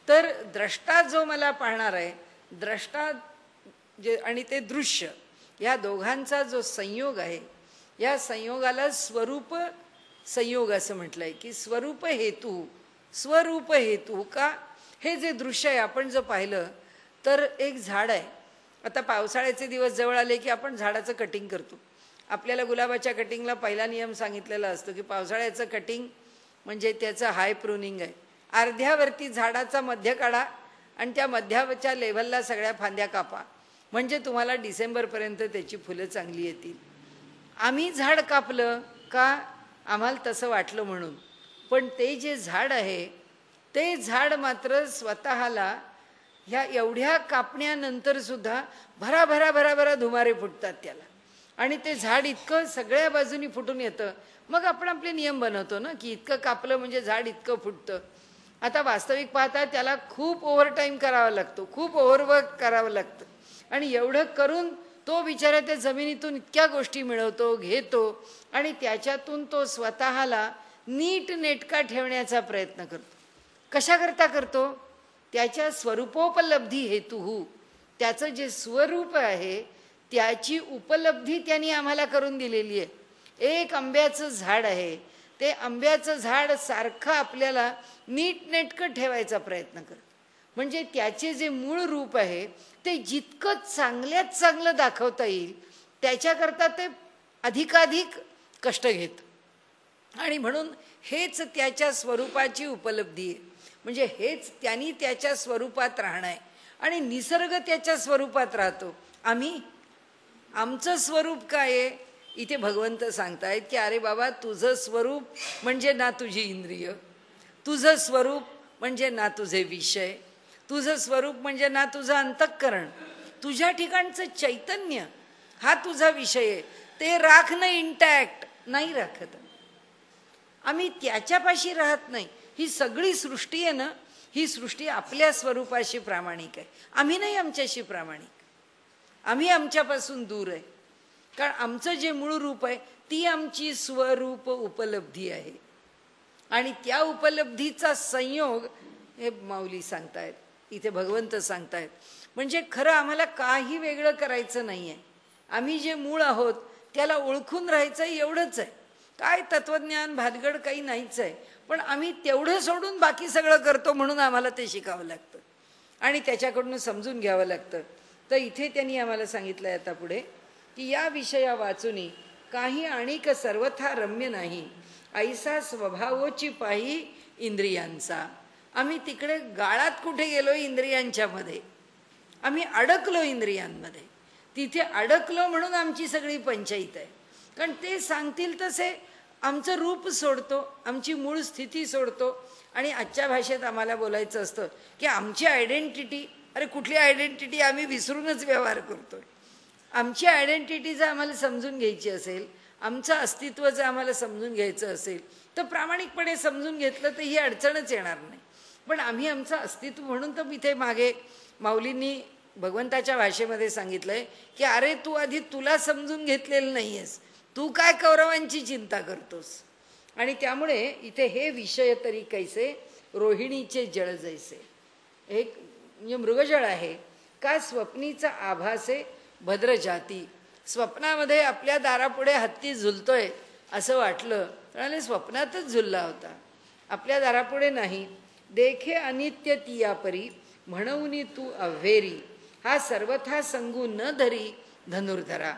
तर द्रष्टा जो मला पाहणार आहे, द्रष्टा जे आणि ते दृश्य, या दोघांचा जो संयोग आहे, या संयोगाला स्वरूप संयोग असं म्हटलंय की स्वरूप हेतू का. हे जे दृश्य आहे आपण जर पाहिलं तर एक झाड आहे. आता पावसाळ्याचे दिवस जवळ आले की आपण झाडाचं कटिंग करतो. आपल्याला गुलाबाच्या कटिंगला पहिला नियम सांगितलेला असतो की पावसाळ्याचं कटिंग म्हणजे त्याचं हाय प्रूनिंग आहे. अर्ध्यावरती झाडाचा मध्य काढा आणि त्या मध्याच्या लेव्हलला सगळ्या फांद्या कापा, म्हणजे तुम्हाला डिसेंबरपर्यंत त्याची फुलं चांगली येतील. आम्ही झाड कापलं का, आम्हाला तसं वाटलं म्हणून, पण ते जे झाड आहे ते झाड मात्र स्वतःला ह्या एवढ्या कापण्यानंतर सुद्धा भरा धुमारे फुटतात त्याला, आणि ते झाड इतकं सगळ्या बाजूनी फुटून येतं. मग आपण आपले नियम बनवतो ना की इतकं कापलं म्हणजे झाड इतकं फुटतं. आता वास्तविक पाहता त्याला खूप ओव्हरटाईम करावा लागतो, खूप ओव्हरवर्क करावं लागतं, आणि एवढं करून तो बिचारा त्या जमिनीतून इतक्या गोष्टी मिळवतो, घेतो, आणि त्याच्यातून तो स्वतःला नीट नेटका ठेवण्याचा प्रयत्न करतो. कशाकरता करतो? त्याच्या स्वरूपोपलब्धी हेतू, त्याचं जे स्वरूप आहे त्याची उपलब्धी त्यांनी आम्हाला करून दिलेली आहे. एक आंब्याचं झाड आहे, ते आंब्याचं झाड सारखं आपल्याला नीटनेटकं ठेवायचा प्रयत्न करतं. म्हणजे त्याचे जे मूळ रूप आहे ते जितकं चांगल्यात चांगलं दाखवता येईल त्याच्याकरता ते अधिकाधिक कष्ट घेतं. आणि म्हणून हेच त्याच्या स्वरूपाची उपलब्धी आहे. म्हणजे हेच त्यांनी त्याच्या स्वरूपात राहणं आहे, आणि निसर्ग त्याच्या स्वरूपात राहतो. आमचं स्वरूप काय आहे? इथे भगवंत सांगतायत की अरे बाबा, तुझं स्वरूप म्हणजे ना तुझी इंद्रिय, तुझं स्वरूप म्हणजे ना तुझे विषय, तुझं स्वरूप म्हणजे ना तुझं अंतःकरण, तुझ्या ठिकाणचं चैतन्य हा तुझा विषय आहे. ते राखणं इंटॅक्ट नाही राखत. आम्ही त्याच्यापाशी राहत नाही. ही सगळी सृष्टी आहे ना, ही सृष्टी आपल्या स्वरूपाशी प्रामाणिक आहे. आम्ही नाही आमच्याशी प्रामाणिक, आम्ही आमच्यापासून दूर आहे. कारण आमचं जे मूळ रूप आहे ती आमची स्वरूप उपलब्धी आहे, आणि त्या उपलब्धीचा संयोग हे माऊली सांगतायत, इथे भगवंत सांगतायत. म्हणजे खरं आम्हाला काही वेगळं करायचं नाही आहे. आम्ही जे मूळ आहोत त्याला ओळखून राहायचं एवढंच आहे. काय तत्वज्ञान भानगड काही नाहीच आहे, पण आम्ही तेवढं सोडून बाकी सगळं करतो, म्हणून आम्हाला ते शिकावं लागतं आणि त्याच्याकडून समजून घ्यावं लागतं. तर इथे त्यांनी आम्हाला सांगितलं आहे आता पुढे की या विषया वाचुनी काही आणिक सर्वथा रम्य नाही, ऐसा स्वभावोची पाही इंद्रियांचा. आम्ही तिकडे गाळात कुठे गेलो इंद्रियांच्या मध्ये, आम्ही अडकलो इंद्रियांमध्ये. तिथे अडकलो म्हणून आमची सगळी पंचायत आहे. कारण ते सांगतील तसे आमचं रूप सोडतो, आमची मूळ स्थिती सोडतो. आणि आजच्या भाषेत आम्हाला बोलायचं असतं की आमची आयडेंटिटी, अरे कुठली आयडेंटिटी, आम्ही विसरूनच व्यवहार करतोय. आमची आयडेंटिटी जर आम्हाला समजून घ्यायची असेल, आमचं अस्तित्व जर आम्हाला समजून घ्यायचं असेल, तर प्रामाणिकपणे समजून घेतलं तर ही अडचणच येणार नाही. पण आम्ही आमचं अस्तित्व म्हणून तर इथे मागे माऊलींनी भगवंताच्या भाषेमध्ये सांगितलंय की अरे तू आधी तुला समजून घेतलेलं नाहीयेस, तू काय कौरवांची चिंता करतोस. आणि त्यामुळे इथे हे विषय तरी कैसे रोहिणीचे जळ जैसे, एक म्हणजे मृगजळ आहे का स्वप्नीचा आभासे भद्र जाती. स्वप्नामध्ये आपल्या दारापुढे हत्ती झुलतोय असं वाटलं, म्हणाले स्वप्नातच झुलला होता, आपल्या दारापुढे नाही. देखे अनित्य तिया परी म्हणून तू अव्हेरी, हा सर्वथा संगू न धरी धनुर्धरा.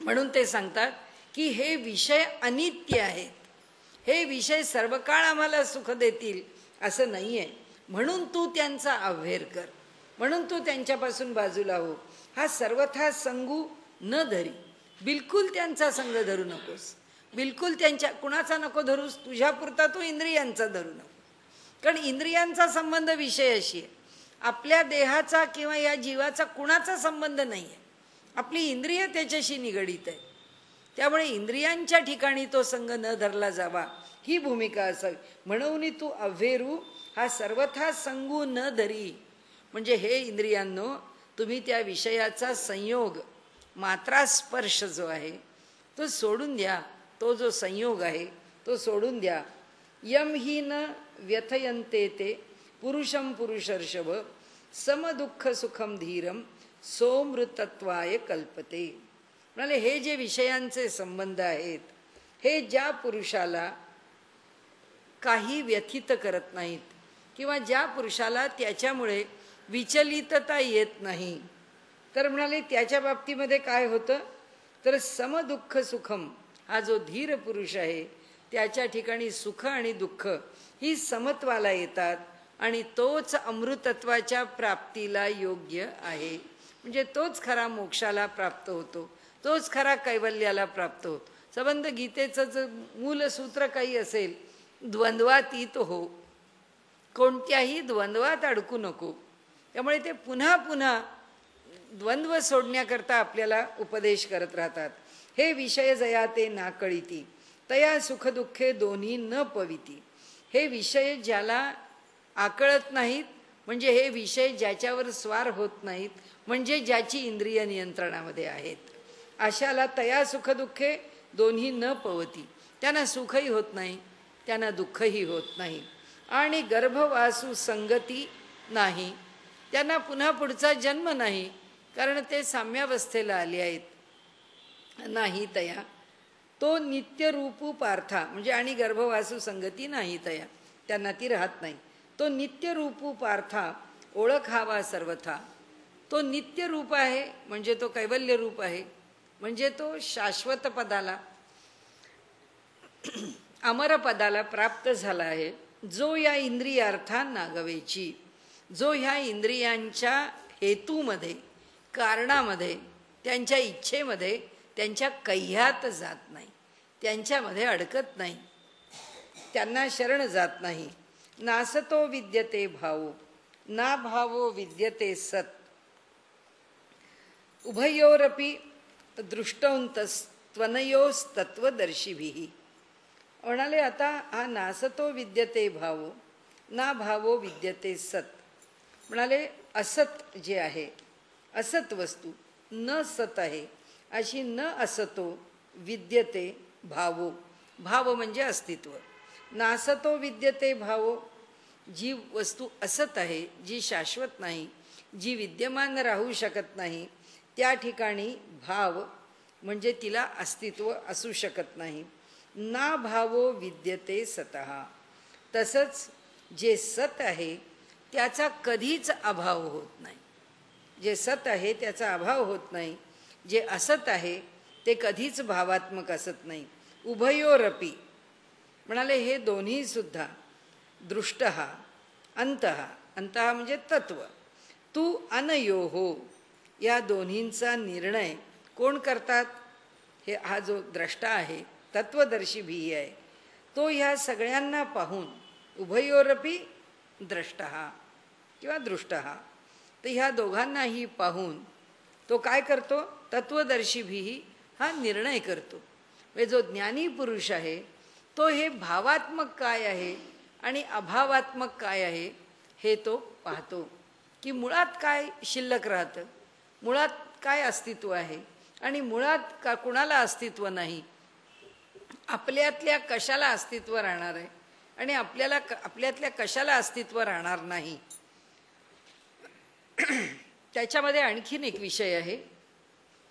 म्हणून ते सांगतात की हे विषय अनित्य आहेत, हे विषय सर्व काळ आम्हाला सुख देतील असं नाही आहे. म्हणून तू त्यांचा अव्हेर कर, म्हणून तू त्यांच्यापासून बाजूला हो. हा सर्वथा संगू न धरी, बिलकुल त्यांचा संग धरू नकोस, बिलकुल त्यांच्या कुणाचा नको धरूस, तुझ्यापुरता तू इंद्रियांचा धरू नको. कारण इंद्रियांचा संबंध विषयाशी आहे, आपल्या देहाचा किंवा या जीवाचा कुणाचा संबंध नाही आहे. आपली इंद्रिय त्याच्याशी निगडीत आहे. त्यामुळे इंद्रियांच्या ठिकाणी तो संग न धरला जावा ही भूमिका असावी. म्हणून तू अव्हेरू, हा सर्वथा संगू न धरी, म्हणजे हे इंद्रियांनो तुम्ही त्या विषयाचा संयोग, मात्रा स्पर्श जो आहे तो सोडून द्या. तो जो संयोग आहे तो सोडून द्या. यम ही न व्यथयन्ते ते पुरुषम पुरुषर्षभ समदुःख सुखम धीरम सोमृतत्वाय कल्पते. म्हणाले हे जे विषयांचे संबंध आहेत हे ज्या पुरुषाला काही व्यथित करत नाहीत किंवा ज्या पुरुषाला त्याच्यामुळे विचलितता येत नाही, तर म्हणाले त्याच्या बाबतीमध्ये काय होतं, तर समदुःख सुखम, हा जो धीर पुरुष आहे त्याच्या ठिकाणी सुख आणि दुःख ही समत्वाला येतात आणि तोच अमृतत्वाच्या प्राप्तीला योग्य आहे. म्हणजे तोच खरा मोक्षाला प्राप्त होतो, तोच खरा कैवल्याला प्राप्त होतो. संबंध गीतेचं जर मूल सूत्र काही असेल, द्वंद्वातीत हो, कोणत्याही द्वंद्वात अडकू नको. त्यामुळे ते पुन्हा पुन्हा द्वंद्व सोडण्याकरता आपल्याला उपदेश करत राहतात. हे विषय जया ते नाकळीती तया सुखदुःखे दोन्ही न पविती. हे विषय ज्याला आकळत नाहीत, म्हणजे हे विषय ज्याच्यावर स्वार होत नाहीत, म्हणजे ज्याची इंद्रिय नियंत्रणामध्ये आहेत, अशाला तया सुखदुःखे दोन्ही न पवती, त्यांना सुखही होत नाही, त्यांना दुःखही होत नाही. आणि गर्भवासू संगती नाही, त्यांना पुन्हा पुढचा जन्म नाही, कारण ते साम्यावस्थेला आले आहेत. नाही तया तो नित्यरूपू पार्था, म्हणजे आणि गर्भवासू संगती नाही तया, त्यांना ती राहत नाही. तो नित्यरूपू पार्था ओळखावा सर्वथा. तो नित्य रूप आहे, म्हणजे तो कैवल्य रूप आहे, म्हणजे तो शाश्वत पदाला, अमर पदाला प्राप्त झाला आहे. जो या इंद्रियार्था नागवेची, जो ह्या इंद्रियांच्या हेतूमध्ये, कारणामध्ये, त्यांच्या इच्छेमध्ये, त्यांच्या कह्यात जात नाही, त्यांच्यामध्ये अडकत नाही, त्यांना शरण जात नाही. नासतो विद्यते भावो ना भावो विद्यते सत उभयोरपि दृष्टवंतस्त्वनयोस्तत्वदर्शिभिः. म्हणाले आता हा नासतो विद्यते भावो ना भावो विद्यते सत. म्हणाले असत जे आहे, असत वस्तू न सत आहे, अशी न असतो विद्यते भावो, भाव म्हणजे अस्तित्व. नासतो विद्यते भावो, जी वस्तू असत आहे, जी शाश्वत नाही, जी विद्यमान राहू शकत नाही, त्या ठिकाणी भाव म्हणजे तिला अस्तित्व असू शकत नाही. ना भावो विद्यते सतः. तसंच जे सत आहे त्याचा कधीच अभाव होत नाही, जे सत आहे त्याचा अभाव होत नाही, जे असत आहे ते कधीच भावात्मक असत नाही. उभयोरपि म्हणाले हे दोन्ही सुद्धा, दृष्टः अंतः, अंतः म्हणजे तत्व, तू अनयोहो या दोन्हींचा निर्णय कोण करतात? हा जो द्रष्टा आहे, तत्वदर्शी भी आहे, तो ह्या सगळ्यांना पाहून उभयोरपी द्रष्टः किंवा दृष्टः, तर ह्या दोघांनाही पाहून तो काय करतो? तत्वदर्शी भी हा निर्णय करतो. म्हणजे जो ज्ञानी पुरुष आहे तो हे भावात्मक काय आहे आणि अभावात्मक काय आहे हे तो पाहतो, की मुळात काय शिल्लक राहतं, मुळात काय अस्तित्व आहे आणि मुळात कुणाला अस्तित्व नाही, आपल्यातल्या कशाला अस्तित्व राहणार आहे आणि आपल्यातल्या कशाला अस्तित्व राहणार नाही. त्याच्यामध्ये आणखीन एक विषय आहे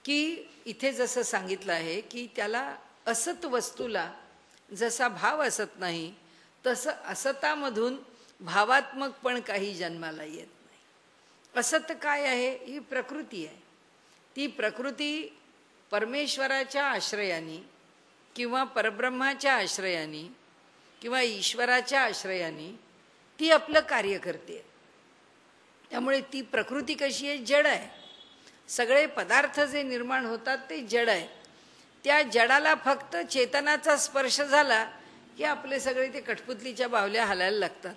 की इथे जसं सांगितलं आहे की त्याला असत वस्तूला जसा भाव असत नाही तसं असतामधून भावात्मक पण काही जन्माला येत नाही. असत काय आहे? ही प्रकृती आहे. ती प्रकृती परमेश्वराच्या आश्रयाने किंवा परब्रह्माच्या आश्रयाने किंवा ईश्वराच्या आश्रयाने ती आपलं कार्य करते. त्यामुळे ती प्रकृती कशी आहे? जड आहे. सगळे पदार्थ जे निर्माण होतात ते जड आहे. त्या जडाला फक्त चेतनाचा स्पर्श झाला की आपले सगळे ते कठपुतलीच्या बाहुल्या हलायला लागतात.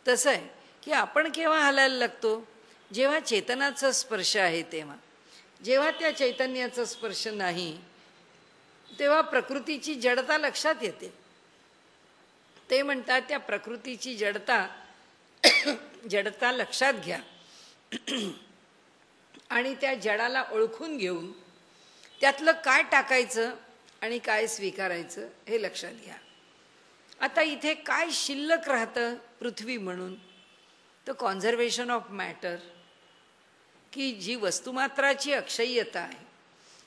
तसं आहे की आपण केव्हा हलायला लागतो? जेव्हा चेतनाचा स्पर्श आहे तेव्हा. जेव्हा त्या चैतन्याचा स्पर्श नाही तेव्हा प्रकृतीची जडता लक्षात येते. ते म्हणतात त्या प्रकृतीची जडता लक्षात घ्या आणि त्या जडाला ओळखून घेऊन त्यातलं काय टाकायचं आणि काय स्वीकारायचं हे लक्षात घ्या. आता इथे काय शिल्लक राहतं पृथ्वी म्हणून? तर कॉन्झर्वेशन ऑफ मॅटर, की जी वस्तुमात्राची अक्षय्यता आहे,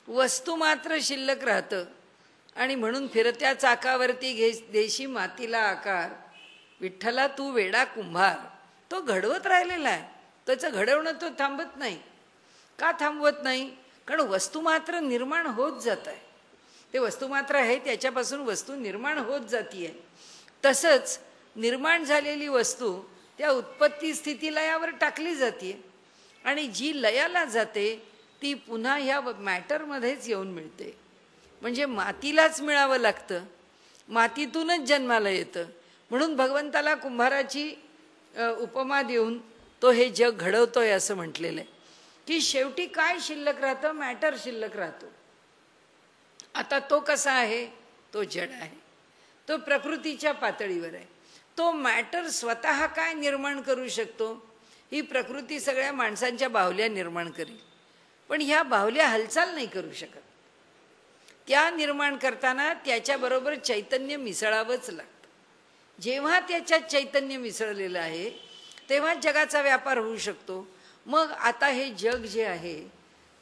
वस्तुमात्र शिल्लक राहतं आणि म्हणून फिरत्या चाकावरती देशी मातीला आकार, विठ्ठला तू वेडा कुंभार, तो घडवत राहिलेला आहे. त्याचं घडवणं तो थांबत नाही. का थांबवत नाही? कारण वस्तुमात्र निर्माण होत जात आहे. ते वस्तुमात्र आहे त्याच्यापासून वस्तू निर्माण होत जातीये. तसंच निर्माण झालेली वस्तू त्या उत्पत्ती स्थिती लयावर टाकली जाते आणि जी लयाला जाते ती पुन्हा ह्या मॅटरमध्येच येऊन मिळते. म्हणजे मातीलाच मिळावं लागतं, मातीतूनच जन्माला येतं. म्हणून भगवंताला कुंभाराची उपमा देऊन तो हे जग घडवतोय असं म्हटलेलं आहे की शेवटी काय शिल्लक राहतं? मॅटर शिल्लक राहतो. आता तो कसा आहे? तो जड आहे, तो प्रकृतीच्या पातळीवर आहे. तो मॅटर स्वतः काय निर्माण करू शकतो? ही प्रकृती सगळ्या माणसांच्या बाहुल्या निर्माण करेल, पण ह्या बाहुल्या हालचाल नाही करू शकत. त्या निर्माण करताना त्याच्याबरोबर चैतन्य मिसळावंच लागतं. जेव्हा त्याच्यात चैतन्य मिसळलेलं आहे तेव्हा जगाचा व्यापार होऊ शकतो. मग आता हे जग जे आहे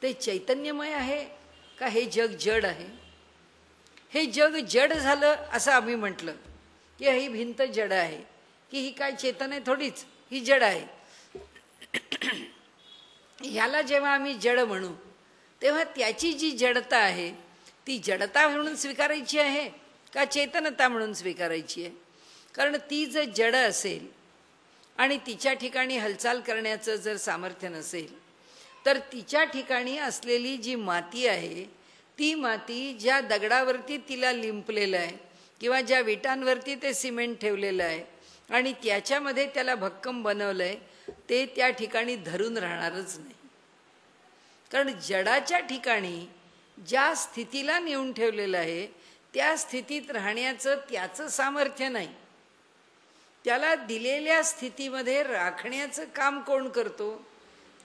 ते चैतन्यमय आहे का हे जग जड आहे? हे जग जड झालं असं आम्ही म्हटलं की ही भिंत जड आहे, की ही काय चेतन आहे? थोडीच, ही जड आहे. ह्याला जेव्हा आम्ही जड म्हणू तेव्हा त्याची जी जडता आहे ती जडता म्हणून स्वीकारायची आहे का चेतनता म्हणून स्वीकारायची आहे? कारण ती जर जड असेल आणि तिच्या ठिकाणी हालचाल करण्याचं जर सामर्थ्य नसेल तर तिच्या ठिकाणी असलेली जी माती आहे ती माती ज्या दगडावरती तिला लिंपलेलं आहे किंवा ज्या विटांवरती ते सिमेंट ठेवलेलं आहे आणि त्याच्यामध्ये त्याला भक्कम बनवलं आहे ते त्या ठिकाणी धरून राहणारच नाही. कारण जडाच्या ठिकाणी ज्या स्थितीला नेऊन ठेवलेलं आहे त्या स्थितीत राहण्याचं त्याचं सामर्थ्य नाही. त्याला दिलेल्या स्थितीमध्ये राखण्याचं काम कोण करतो?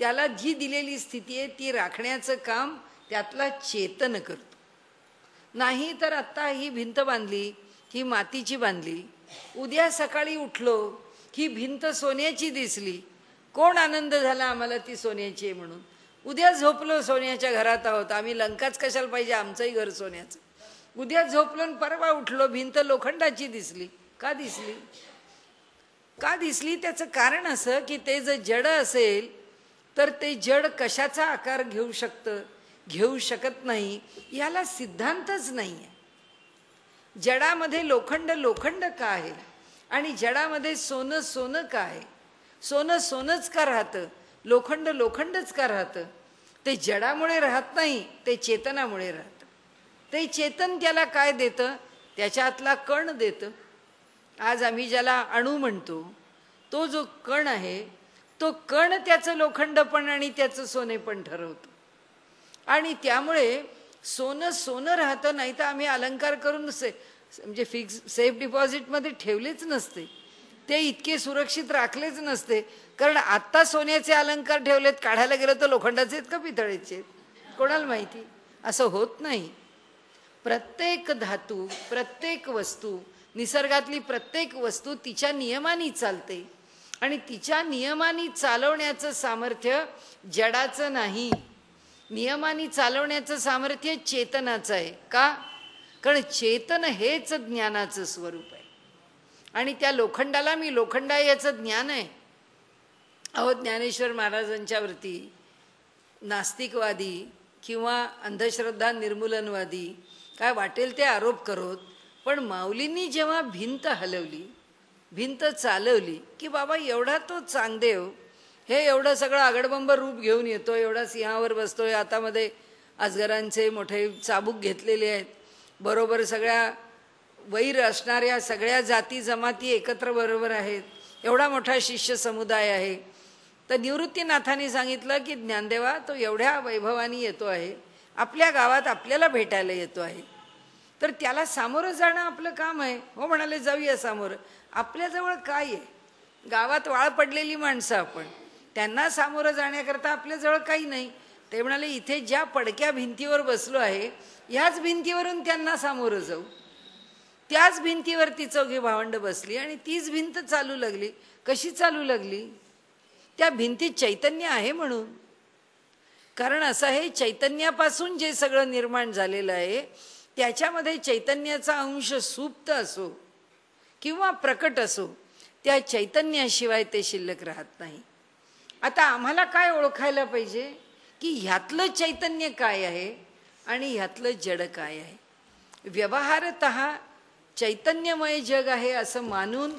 त्याला जी दिलेली स्थिती आहे ती राखण्याचं काम त्यातला चेतन करतो. नाही तर आत्ता ही भिंत बांधली, ही मातीची बांधली, उद्या सकाळी उठलो ही भिंत सोन्याची दिसली, कोण आनंद झाला आम्हाला ती सोन्याची आहे म्हणून. उद्या झोपलो सोन्याच्या घरात आहोत, आम्ही लंकाच कशाला पाहिजे, आमचंही घर सोन्याचं. उद्या झोपलो आणि परवा उठलो भिंत लोखंडाची दिसली. का दिसली? का दिसली? त्याचं कारण असं की ते जर जड असेल तर ते जड कशाचा आकार घेऊ शकतं? घेऊ शकत नाही. याला सिद्धांतच नाही आहे. जडामध्ये लोखंड लोखंड का आहे आणि जडामध्ये सोनं सोनं का आहे? सोनं सोनंच का राहतं? लोखंड लोखंडच का राहतं? ते जडामुळे राहत नाही, ते चेतनामुळे राहतं. ते चेतन त्याला काय देतं? त्याच्यातला कण देतं. आज आम्ही ज्याला अणू म्हणतो, तो जो कण आहे, तो कण त्याचं लोखंडपण आणि त्याचं सोनेपण ठरवतो. आणि त्यामुळे सोनं सोनं राहतं. नाही तर आम्ही अलंकार करून म्हणजे फिक्स सेफ डिपॉझिटमध्ये ठेवलेच नसते, ते इतके सुरक्षित राखलेच नसते. कारण आत्ता सोन्याचे अलंकार ठेवलेत, काढायला गेलं तर लोखंडाचे आहेत का पितळेचे आहेत, कोणाला माहिती. असं होत नाही. प्रत्येक धातू, प्रत्येक वस्तू, निसर्गातली प्रत्येक वस्तू तिच्या नियमाने चालते. आणि तिच्या नियमाने चालवण्याचं सामर्थ्य जडाचं नाही, नियमाने चालवण्याचं सामर्थ्य चेतनाचं आहे. का? कारण चेतन हेच ज्ञानाचं स्वरूप आहे. आणि त्या लोखंडाला मी लोखंड आहे याचं ज्ञान आहे. अहो, ज्ञानेश्वर महाराजांच्यावरती नास्तिकवादी किंवा अंधश्रद्धा निर्मूलनवादी काय वाटेल ते आरोप करत, पण माऊलींनी जेव्हा भिंत हलवली, भिंत चालवली, की बाबा एवढा तो चांगदेव हे एवढं सगळं आगडबंब रूप घेऊन येतो, एवढा सिंहावर बसतोय, हातामध्ये अजगरांचे मोठे चाबूक घेतलेले आहेत, बरोबर सगळ्या वैर असणाऱ्या सगळ्या जाती जमाती एकत्र बरोबर आहेत, एवढा मोठा शिष्य समुदाय आहे. तर निवृत्तीनाथांनी सांगितलं की ज्ञानदेवा तो एवढ्या वैभवाने येतो आहे, आपल्या गावात आपल्याला भेटायला येतो आहे, तर त्याला सामोरं जाणं आपलं काम आहे. हो म्हणाले, जाऊया सामोरं. आपल्याजवळ काय आहे? गावात वाळ पडलेली माणसं आपण, त्यांना सामोरं जाण्याकरता आपल्याजवळ काही नाही. ते म्हणाले, इथे ज्या पडक्या भिंतीवर बसलो आहे, ह्याच भिंतीवरून त्यांना सामोरं जाऊ. त्याच भिंतीवरती चौघी भावंड बसली आणि तीच भिंत चालू लागली. कशी चालू लागली? त्या भिंतीत चैतन्य आहे म्हणून. कारण असं आहे, चैतन्यापासून जे सगळं निर्माण झालेलं आहे, त्याच्यामध्ये चैतन्याचा अंश सुप्त असो किंवा प्रकट असो, त्या चैतन्याशिवाय ते शिल्लक राहत नाही. आता आम्हाला काय ओळखायला पाहिजे की ह्यातलं चैतन्य काय आहे आणि ह्यातलं जड काय आहे. व्यवहारतः चैतन्यमय जग आहे असं मानून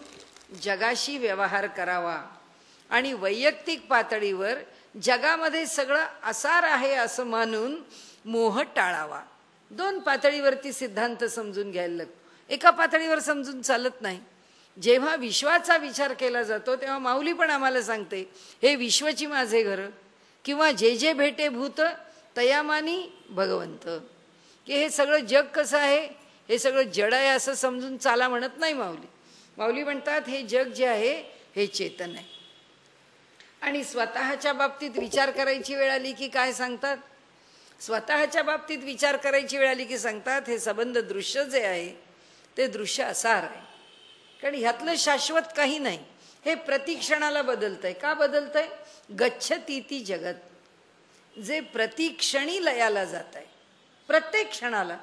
जगाशी व्यवहार करावा आणि वैयक्तिक पातळीवर जगामध्ये सगळं असार आहे असं मानून मोह टाळावा. दोन पातळीवरती सिद्धांत समजून घ्यायला लागतो. एका पातळीवर समजून चालत नाही. जेव्हा विश्वाचा विचार केला जातो तेव्हा माऊली पण आम्हाला सांगते, हे विश्वची माझे घर, किंवा जे जे भेटे भूत तयामानी भगवंत, की हे सगळं जग कसं आहे, हे सगळं जड आहे असं समजून चाला म्हणत नाही माऊली. माऊली म्हणतात हे जग जे आहे हे चेतन आहे. आणि स्वतःच्या बाबतीत विचार करायची वेळ आली की काय सांगतात? स्वतःच्या बाबतीत विचार करायची वेळ आली की सांगतात हे संबंध दृश्य जे आहे ते दृश्य असार आहे. कारण ह्यातलं शाश्वत काही नाही, हे प्रतिक्षणाला बदलतंय. का बदलतंय? गच्छतीति जगत, जे प्रतिक्षणी लयाला जात आहे, प्रत्येक क्षणाला.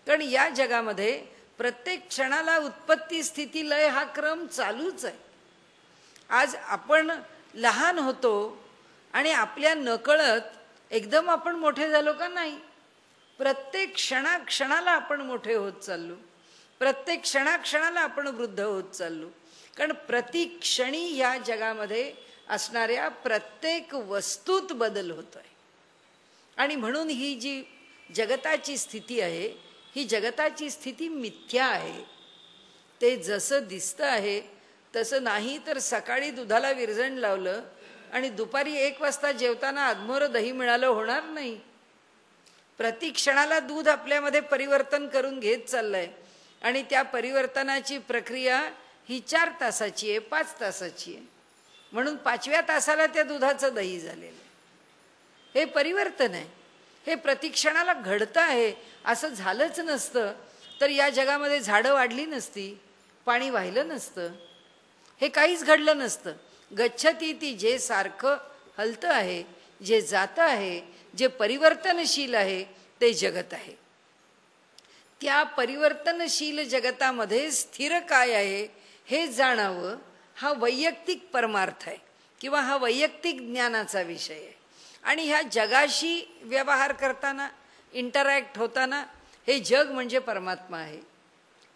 कारण या जगामध्ये प्रत्येक क्षणाला उत्पत्ती स्थिती लय हा क्रम चालूच आहे. आज आपण लहान होतो आणि आपल्या नकळत एकदम आपण मोठे झालो का? नाही. प्रत्येक क्षणाला आपण मोठे होत चाललो, प्रत्येक क्षणाला आपण वृद्ध होत चाललो. कारण प्रतिक्षणी या जगामध्ये असणाऱ्या प्रत्येक वस्तूत बदल होतोय. आणि म्हणून ही जी जगताची स्थिती आहे, ही जगताची स्थिती मिथ्या आहे. ते जसं दिसतं आहे तसं नाही. तर सकाळी दुधाला विरजण लावलं आणि दुपारी 1 वाजता जेवताना आदमोर दही मिळालं होणार नाही. प्रतिक्षणाला दूध आपल्यामध्ये परिवर्तन करून घेत चाललंय आणि त्या परिवर्तनाची प्रक्रिया ही 4 तासाची आहे, 5 तासाची आहे. म्हणून 5व्या तासाला त्या दुधाचं दही झालेलं आहे. हे परिवर्तन आहे. हे प्रतिक्षणाला घडतं आहे. असं झालंच नसतं तर या जगामध्ये झाडं वाढली नसती, पाणी वाहिलं नसतं, हे काहीच घडलं नसतं. गच्छतीति, जे सारखं हलतं आहे, जे जातं आहे, जे परिवर्तनशील आहे ते जगत आहे. त्या परिवर्तनशील जगतामध्ये स्थिर काय आहे हे जाणावं हा वैयक्तिक परमार्थ आहे किंवा हा वैयक्तिक ज्ञानाचा विषय आहे. आणि ह्या जगाशी व्यवहार करताना, इंटरॅक्ट होताना, हे जग म्हणजे परमात्मा आहे.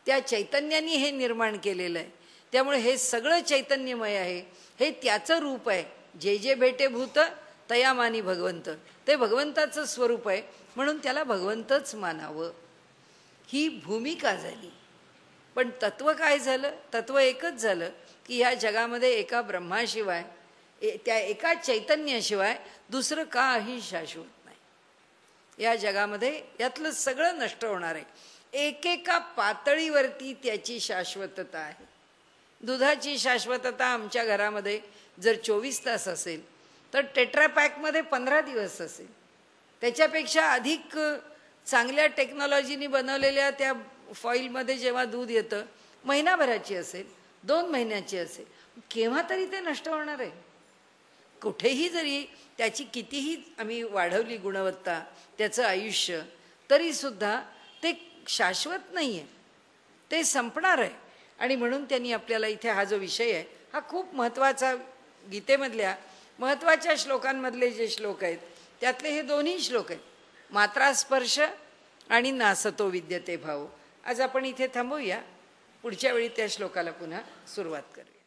त्या चैतन्याने हे निर्माण केलेलं आहे. त्यामुळे हे सगळं चैतन्यमय आहे, हे त्याचं रूप आहे. जे जे भेटे भूत तयामानी भगवंत, ते भगवंताचं स्वरूप आहे म्हणून त्याला भगवंतच मानावं, ही भूमिका झाली. पण तत्व काय झालं? तत्व एकच झालं की ह्या जगामध्ये एका ब्रह्माशिवाय, त्या एका चैतन्याशिवाय दुसरं काही शाश्वत नाही. या जगामध्ये यातलं सगळं नष्ट होणार आहे. एकेका पातळीवरती त्याची शाश्वतता आहे. दुधाची शाश्वतता आमच्या घरामध्ये जर 24 तास असेल तर टेट्रापॅकमध्ये 15 दिवस असेल. त्याच्यापेक्षा अधिक चांगल्या टेक्नॉलॉजीनी बनवलेल्या त्या फॉईलमध्ये जेव्हा दूध येतं महिनाभराची असेल, 2 महिन्याची असेल, केव्हा तरी ते नष्ट होणार आहे. कुठेही जरी त्याची कितीही आम्ही वाढवली गुणवत्ता, त्याचं आयुष्य, तरीसुद्धा ते शाश्वत नाही आहे, ते संपणार आहे. आणि म्हणून त्यांनी आपल्याला इथे हा जो विषय आहे हा खूप महत्त्वाचा, गीतेमधल्या महत्त्वाच्या श्लोकांमधले जे श्लोक आहेत त्यातले हे दोन्ही श्लोक आहेत, मात्रास्पर्श आणि नासतो विद्यते भाव. आज आपण इथे थांबूया, पुढच्या वेळी त्या श्लोकाला पुन्हा सुरुवात करूया.